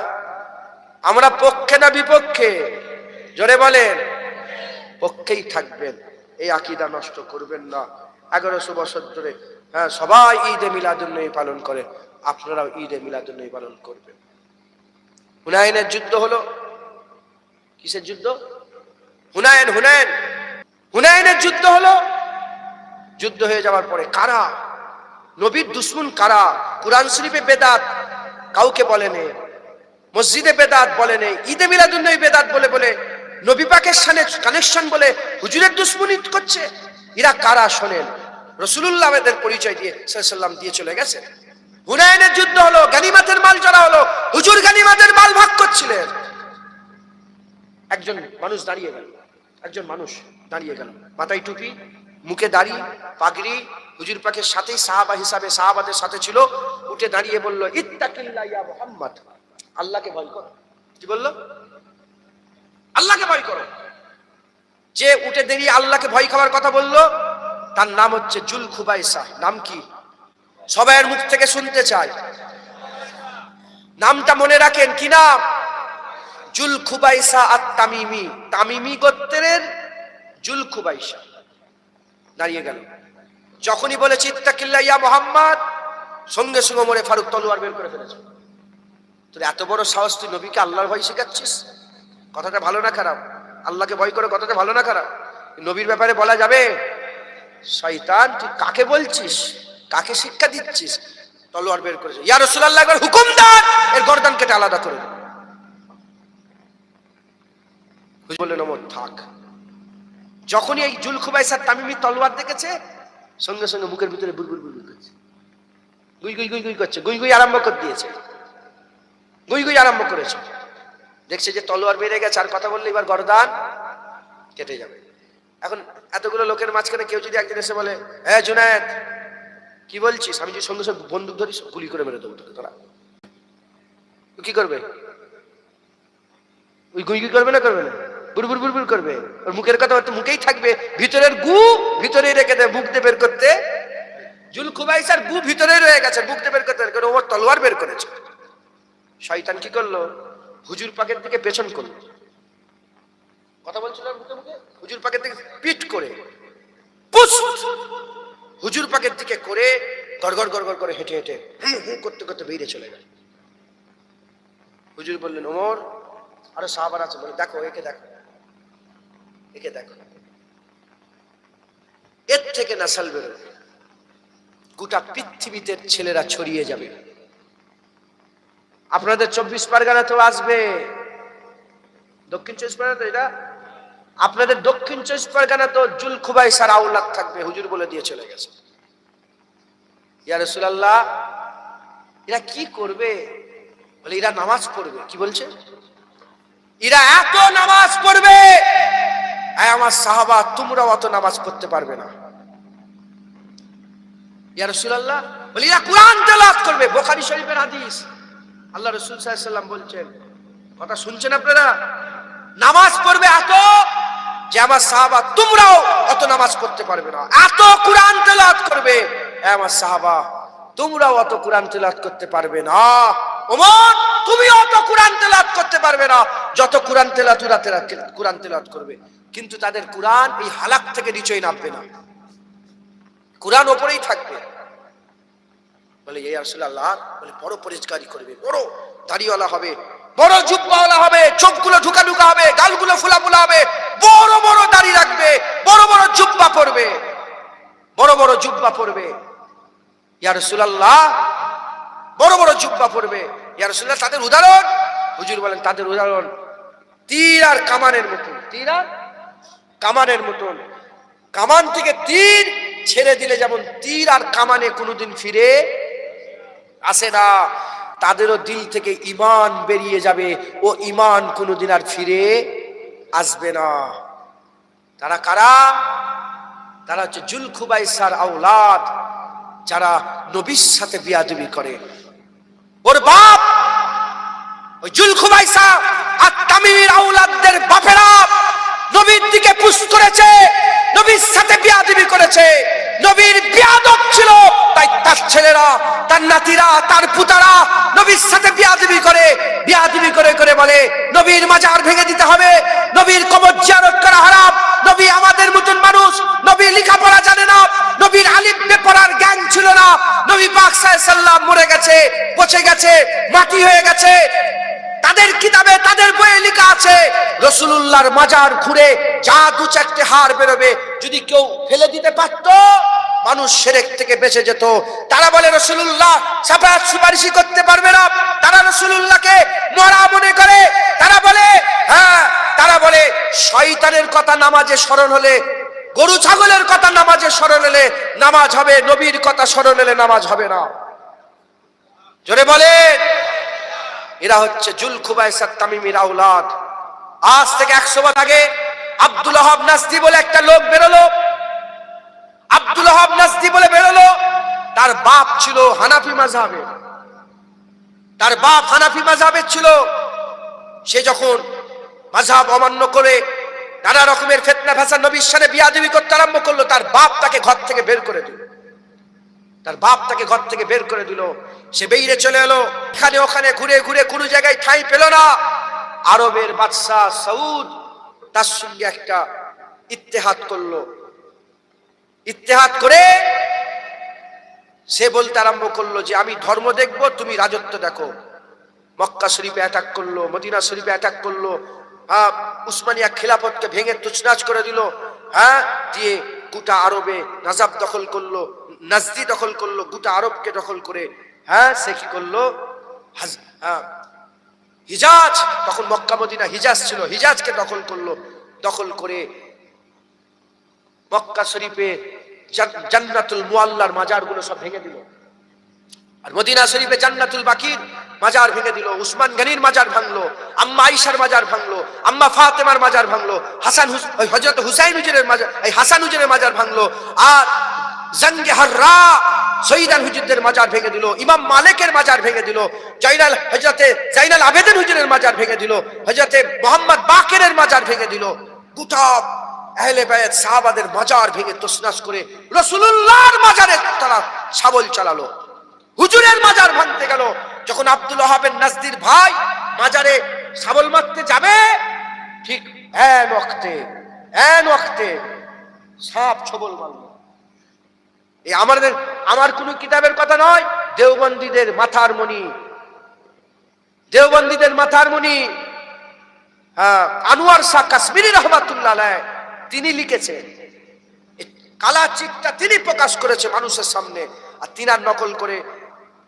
আমরা পক্ষে না বিপক্ষে? জোরে বলেন। পক্ষেই থাকবেন, এই আকীদা নষ্ট করবেন না। 1100 বছর ধরে হ্যাঁ সবাই ঈদে মিলাদুন্নবী পালন করে, আপনারাও ঈদে মিলাদুন্নবী পালন করবেন। হুনাইনের যুদ্ধ হলো, কিসের যুদ্ধ? হুনাইন। হুনাইনের যুদ্ধ হলো। যুদ্ধ হয়ে যাওয়ার পরে কারা নবীর দুশমন, কারা কুরআন শরীফে বেদাত কাউকে বলেনি, মসজিদে বেদাত বলেনি, ঈদে মিলাদুন্নবী বেদাত বলে বলে নবী পাকের সাথে কানেকশন বলে হুজুরের দুশমনী করছে। এরা কারা শোনেন? রাসূলুল্লাহ আমাদের পরিচয় দিয়ে সাল্লাল্লাহু আলাইহি ওয়াসাল্লাম দিয়ে চলে গেছে। হুনাইনের যুদ্ধ হলো, গনিমতের মাল চড়া হলো, হুজুর গনিমতের মাল ভাগ করছিলেন। একজন মানুষ দাঁড়িয়ে গেল, মাথায় টুপি, মুখে দাড়ি, পাগড়ি, হুজুর পাকের সাথেই সাহাবা হিসাবে সাহাবাদের সাথে ছিল। উঠে দাঁড়িয়ে বলল, ইত্তাকিল্লাহ ইয়া মুহাম্মদ, আল্লাহকে ভয় করো। কি বললো? আল্লাহকে ভয় করো। যে উঠে দাঁড়িয়ে আল্লাহকে ভয় খাওয়ার কথা বললো, তার নাম হচ্ছে জুল খুবাইসা। নাম কি? সবাইয়ের মুখ থেকে শুনতে চাই, নামটা মনে রাখেন। কি নাম? জুল খুবাইসা আত-তামিমি। তামিমি গোত্রের জুল খুবাইসা দাঁড়িয়ে গেল। যখনই বলেছে ইত্তাকিল্লাহ ইয়া মুহাম্মদ, সঙ্গে সঙ্গে ওমরে ফারুক তলোয়ার বের করে ফেলেছে। তোর এত বড় সাহস, তুই নবীকে আল্লাহর ভয় শেখাচ্ছিস? কথাটা ভালো না খারাপ? আল্লাহকে ভয় করো, কথাটা ভালো না খারাপ? নবীর ব্যাপারে বলা যাবে? শয়তান, তুই কাকে বলছিস, কাকে শিক্ষা দিচ্ছিস? তলোয়ার বের করেছে। ইয়া রাসূলুল্লাহ, একবার হুকুম দেন, এর গর্দান কেটে আলাদা করে দেন। হুজুর বললেন, ওমর থাক। যখনই এই জুল খুবাইসা তামিমি তলোয়ার দেখেছে, সঙ্গে সঙ্গে বুকের ভিতরে বুলবুল বুলবুল করছে, গুই গুই গুই গুই করছে, গুই গুই আরম্ভ করে দিয়েছে, গুই গুই আরম্ভ করেছে। দেখছে যে তলোয়ার বেড়ে গেছে, আর কথা বললে এবার গর্দান কেটে যাবে। এখন এতগুলো লোকের মাঝখানে কেউ যদি একদিন এসে বলে, হ্যাঁ জুনায়েদ কি বলছিস, আমি যদি সঙ্গে সঙ্গে বন্দুক ধরিস, গুলি করে মেরে দেবো তোকে, তোরা কি করবে? ওই গুই গুই করবে না, করবে না, বুড়বুড় বুড়বুড় করবে। ওর মুখের কথা তো মুখেই থাকবে, ভিতরের গু ভিতরেই রেখে দেবে, বুক দিয়ে বের করতে। জুল খুবাইসার গু ভিতরে রয়ে গেছে, বুক দিয়ে বের করতে, ওর তলোয়ার বের করেছে। শয়তান কি করলো? হুজুর পাকের দিকে পেছন করলো, কথা বলছিল মুখে মুখে, হুজুর পাকের দিকে পিট করে হুজুর পাকের দিকে করে গড়গড় গড়গড় করে হেঁটে হেঁটে করতে করতে বেরিয়ে চলে গেল। হুজুর বললেন, ওমর, আরো সাহাবারা আছে, বলে দেখো একে দেখো, একে দেখো, এর থেকে নাসাল বেরোবে, গোটা পৃথিবীতে ছেলেরা ছড়িয়ে যাবে। আপনাদের 24 পরগনা তো আসবে, দক্ষিণ 24 পরগনা তো এটা, আপনাদের দক্ষিণ 24 পরগনা তো জুল খুবাইসার আওলাদ থাকবে, হুজুর বলে দিয়ে চলে গেছে। ইয়া রাসূলুল্লাহ, এরা কি করবে? বলে এরা নামাজ পড়বে। কি বলছে? এরা এত নামাজ পড়বে, আমার সাহাবা তোমরাও অত নামাজ পড়তে পারবে না। ইয়া রাসূলুল্লাহ, বলে এরা কুরআন তেলাওয়াত করবে। বুখারী শরীফের হাদিস। আল্লাহ রাসূল সাল্লাল্লাহু আলাইহি ওয়াসাল্লাম বলছেন, কথা শুনছেন আপনারা? নামাজ পড়বে এত যে আমার সাহাবা তোমরাও অত নামাজ পড়তে পারবে না। এত কুরআন তেলাওয়াত করবে, আমার সাহাবা তোমরাও অত কুরআন তেলাওয়াত করতে পারবে না। ওমর, তুমি অত কুরআন তেলাওয়াত করতে পারবে না যত কুরআন তেলাওয়াত করবে। কিন্তু তাদের কুরআন এই হালাক থেকে নিচেই নামবে না, কুরআন উপরেই থাকবে। বলে ইয়া রাসূলুল্লাহ, বলে বড় পরিষ্কারই করবে, বড় দাড়িওয়ালা হবে, বড় জুব্বাওয়ালা হবে, চোখগুলো ঢুকা ঢুকা হবে, গালগুলো ফোলা ফোলা হবে, বড় বড় দাড়ি রাখবে, বড় বড় জুব্বা পরবে, বড় বড় জুব্বা পরবে। ইয়া রাসূলুল্লাহ, বড় বড় জুব্বা পরবে। ইয়া রাসূলুল্লাহ, তাদের উদাহরণ? হুজুর বলেন তাদের উদাহরণ তীর আর কামানের মতন। তীর আর কামানের মতন। কামান থেকে তীর ছেড়ে দিলে যেমন তীর আর কামানে কোনোদিন ফিরে আসে না, তাদেরও দিল থেকে ঈমান বেরিয়ে যাবে, ও ঈমান কোনোদিন আর ফিরে আসবে না। তারা কারা? তারা হচ্ছে জুল খুবাইসার আওলাদ, যারা নবীর সাথে বিয়াদবি করে। ওর বাপ ওই জুল খুবাইসা আর তামিমের আওলাদদের বাপেরা নবীর দিকে পুশ করেছে, নবীর সাথে বিয়াদবি করেছে, নবীর বিয়াদব ছিল, তাই তার ছেলেরা, তার নাতিরা, তার পুতারা নবীর সাথে বিয়াদবি করে করে বলে নবীর মাজার ভেঙে দিতে হবে, নবীর কবর জিয়ারত করা হারাম, নবী আমাদের মতন মানুষ, নবী লেখাপড়া জানে না, নবীর আলিফ বে পড়ার জ্ঞান ছিল না, নবী পাক সাল্লাল্লাহু আলাইহি সাল্লাম মরে গেছে, পচে গেছে, মাটি হয়ে গেছে। তাদের কিতাবে, তাদের বইয়ে লেখা আছে রাসূলুল্লাহর মাজার ঘুরে যা দু চারটে হাড় বেরোবে যদি কেউ ফেলে দিতে পারতো, মানুষ শিরক থেকে বেঁচে যেত। তারা বলে রাসূলুল্লাহ শাফাআত সুপারিশি করতে পারবে না, তারা রাসূলুল্লাহকে মরা মনে করে। তারা বলে শয়তানের কথা নামাজে স্মরণ হলে, গরু ছাগলের কথা নামাজে স্মরণ হলে নামাজ হবে, নবীর কথা স্মরণ হলে নামাজ হবে না। জোরে বলেন। এরা হচ্ছে জুল খুবাইসা তামিমের আওলাদ। আজ থেকে 100 বছর আগে আব্দুল ওয়াহাব নাজদি বলে একটা লোক বেরোলো, আব্দুল ওয়াহাব নাজদি বলে বেরোলো। তার বাপ ছিল হানাফি মাযহাবের, তার বাপ হানাফি মাযহাবের ছিল। সে যখন মাযহাব অমান্য করে নানা রকমের ফিতনা ফাসাদ, নবীর সাথে বিয়াদবি করতে আরম্ভ করলো, তার বাপ তাকে ঘর থেকে বের করে দিল। সে বেরিয়ে চলে এলো, এখানে ওখানে ঘুরে ঘুরে কোনো জায়গায় ঠাঁই পেল না। আরবের বাদশা সৌদ তার সঙ্গে একটা ইত্তেহাদ করলো। ইত্তেহাদ করে সে বলতে আরম্ভ করলো যে আমি ধর্ম দেখবো, তুমি রাজত্ব দেখো। মক্কা শরীফে অ্যাটাক করলো, মদিনা শরীফে অ্যাটাক করলো, উসমানিয়া খিলাফতকে ভেঙে তুছনাছ করে দিল। দিয়ে গোটা আরবে নাজাব দখল করলো, নাজদি দখল করলো, গোটা আরবকে দখল করে সে কি করলো, হিজাজ, তখন মক্কা মদিনা হিজাজ ছিল, হিজাজকে দখল করলো। দখল করে মক্কা শরীফে জান্নাতুল মুআল্লার মাজারগুলো সব ভেঙে দিল, আর মদিনা শরীফে জান্নাতুল বাকির মাজার ভেঙে দিল। উসমান গনির মাজার ভাঙলো, আম্মা আয়েশার মাজার ভাঙলো, আম্মা ফাতেমার মাজার ভাঙলো, হযরত হুসাইন হুজুরের মাজার, হাসান হুজুরের মাজার ভাঙলো, আর জঙ্গে হররা শহীদান হুজুরদের মাজার ভেঙে দিল, ইমাম মালিকের মাজার ভেঙে দিল, হযরতে জাইনাল আবেদিন হুজুরের মাজার ভেঙে দিল, হযরতে মুহাম্মদ বাকিরের মাজার ভেঙে দিল। গোটা আহলে বায়াত সাহাবাদের মাজার ভেঙে তছনছ করে রাসূলুল্লাহর মাজারে তারা শাবল চালালো, হুজুরের মাজার ভাঙতে গেল। যখন আব্দুল ওয়াহাবের নাজদির ভাই মাজারে শাবল মারতে যাবে, ঠিক এন ওয়াক্তে সাপ ছবল মারল। এই আমার কোন কিতাবের কথা নয়, দেওবন্দীদের মাথার মণি আনোয়ার শাহ কাশ্মীরি রহমাতুল্লাহ আলাইহি তিনি লিখেছেন। কালা চিটটা তিনি প্রকাশ করেছে মানুষের সামনে, আর তিনার নকল করে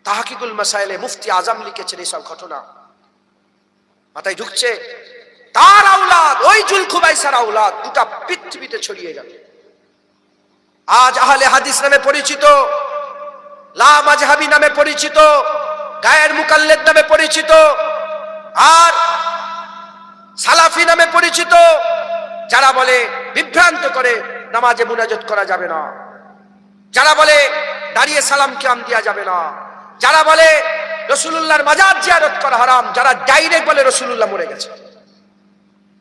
তাহকিকুল মাসাইলে মুফতি আজম লিখেছেন। এইসব ঘটনা মাথায় ঢুকছে? তার আওলাদ, ওই জুলখুবাইসার আওলাদ গোটা পৃথিবীতে ছড়িয়ে গেল। আজ আহলে হাদিস নামে পরিচিত, লা মাযহাবী নামে পরিচিত, গায়ের মুকাল্লিদ নামে পরিচিত, আর সালাফি নামে পরিচিত যারা বলে বিভ্রান্ত করে নামাজে মুনাজাত করা যাবে না, যারা বলে দাঁড়িয়ে সালাম কিয়াম দেওয়া যাবে না, যারা বলে রাসূলুল্লাহর মাজার জিয়ারত করা হারাম, যারা ডাইরেক্ট বলে রাসূলুল্লাহ মরে গেছে,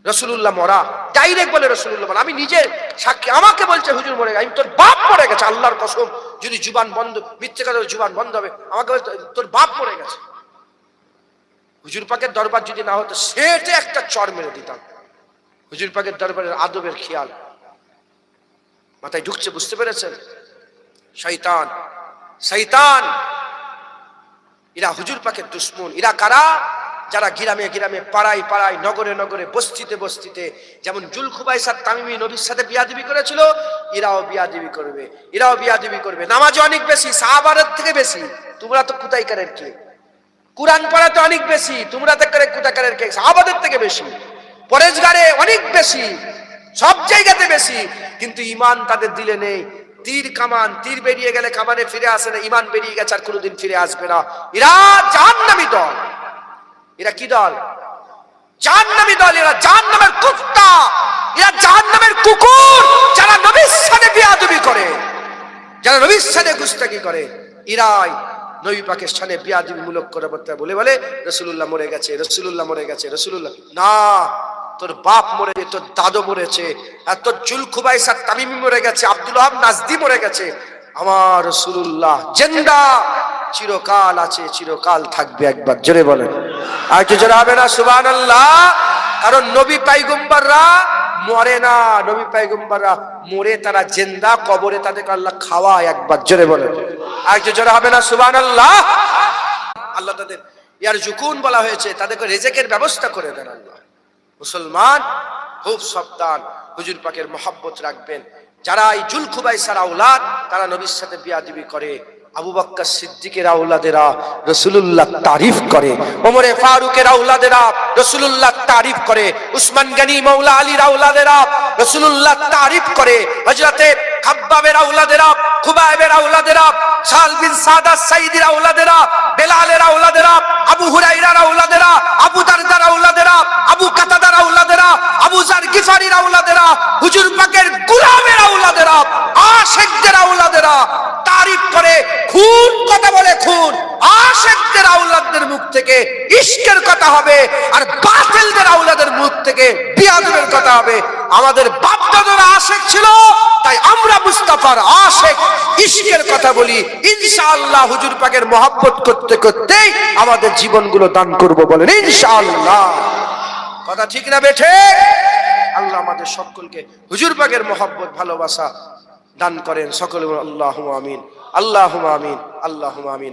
রাসূলুল্লাহ মরা, ডাইরেক্ট বলে রাসূলুল্লাহ মরা। আমি নিজে সাক্ষী, আমাকে বলছে হুজুর মরে গেছে, আমি তোর বাপ মরে গেছে, আল্লাহর কসম, যদি জুবান বন্ধ, মিথ্যে কথা জুবান বন্ধ হবে, আমাকে বলছে তোর বাপ মরে গেছে। হুজুর পাকের দরবার যদি না হতো সেটা একটা চর মেরে দিতাম। হুজুর পাকের দরবারের আদবের খেয়াল মাথায় ঢুকছে, বুঝতে পেরেছেন? শয়তান, শয়তান এরা হুজুর পাকের দুশমন। এরা কারা? যারা গ্রামে গ্রামে, পাড়ায় পাড়ায়, নগরে নগরে, বস্তিতে বস্তিতে, যেমন জুলখুবাইসার তামিমি নবীর সাথে বিয়াদবি করেছিল, এরাও বিয়াদবি করবে, এরাও বিয়াদবি করবে। নামাজে অনেক বেশি, সাহাবাদের থেকে বেশি। তোমরা তো কুতাইকারের কে? কুরআন পড়াতে অনেক বেশি, তোমরা তো করে কুতাইকারের কে? সাহাবাদের থেকে বেশি। পরেজগারে অনেক বেশি, সব জায়গাতে বেশি, কিন্তু ঈমান তাদের দিলে নেই। তীর কামান, তীর বেরিয়ে গেলে কামানে ফিরে আসে না, ঈমান বেরিয়ে গেছে আর কোনোদিন ফিরে আসবে না। এরা জাহান্নামী দল। এরা কি দল? জাহান্নামী দল। এরা জাহান্নামের কুত্তা, এরা জাহান্নামের কুকুর, যারা নবীর সাথে বিয়াদবি করে, যারা নবীর সাথে গুস্তাখি করে, এরাই নবী পাকের সাথে বিয়াদবি মূলক কথাবার্তা বলে বলে রাসূলুল্লাহ মরে গেছে, রাসূলুল্লাহ মরে গেছে, রাসূলুল্লাহ। না, তোর বাপ মরে গেছে, তোর দাদু মরেছে, আর তোর জুলখুবাইসার তামিমি মরে গেছে, আব্দুল ওয়াহাব নাজদি মরে গেছে। আমার রাসূলুল্লাহ জিন্দা, চিরকাল আছে, চিরকাল থাকবে। একবার জোরে বলেন, আর কি জোরে হবে না সুবহানাল্লাহ? কারণ নবী পয়গম্বররা মরে না, নবী পয়গম্বররা মরে তারা জিন্দা, কবরে তাদেরকে আল্লাহ খাওয়ায়। একবার জোরে বলেন, আর কি জোরে হবে না সুবহানাল্লাহ? আল্লাহ তাদের ইয়ারজুকুন বলা হয়েছে, তাদেরকে রিজিকের ব্যবস্থা করে দেন আল্লাহ। মুসলমান খুব সাবধান, হুজুর পাকের মহব্বত রাখবেন। যারা এই জুলখুবাইসার আওলাদ, তারা নবীর সাথে বিয়াদবি করে। আবু বকর সিদ্দিকের আওলাদেরা রাসূলুল্লাহ তারিফ করে, ওমরে ফারুকের আওলাদেরা রাসূলুল্লাহ তারিফ করে, উসমান গনি মাওলা আলীর আওলাদেরা রাসূলুল্লাহ তারিফ করে, হযরতে খাব্বাবের আওলাদেরা, খুবাইবের আওলাদেরা, সাল বিন সাদাত সাইদির আওলাদেরা, বেলালের আওলাদেরা, আবু হুরায়রার আওলাদেরা, আবু দারদার আওলাদেরা, আবু কাতাদার আওলাদেরা, আবু যার গিফারির আওলাদেরা, হুজুর পাকের গোলামের আওলাদেরা, আশিকদের আওলাদেরা তারিফ করে। খুন কথা বলে, খুন আশিকদের আওলাদদের মুখ থেকে ইশকের কথা হবে, আর বাতিলদের আওলাদের মুখ থেকে বিয়াদবের কথা হবে। আমাদের বাপ দাদারা আশিক ছিল, তাই আমরা মুস্তাফার আশিক, ইশকের কথা বলি। ইনশাআল্লাহ হুজুর পাকের মহব্বত করতে করতেই আমাদের জীবনগুলো দান করব, বলেন ইনশাআল্লাহ। কথা ঠিক না বেঠে? আল্লাহ আমাদের সকলকে হুজুর পাকের মহব্বত, ভালোবাসা দান করেন। সকলে আল্লাহুম্মা আমিন, আল্লাহুম্মা আমিন, আল্লাহুম্মা আমিন।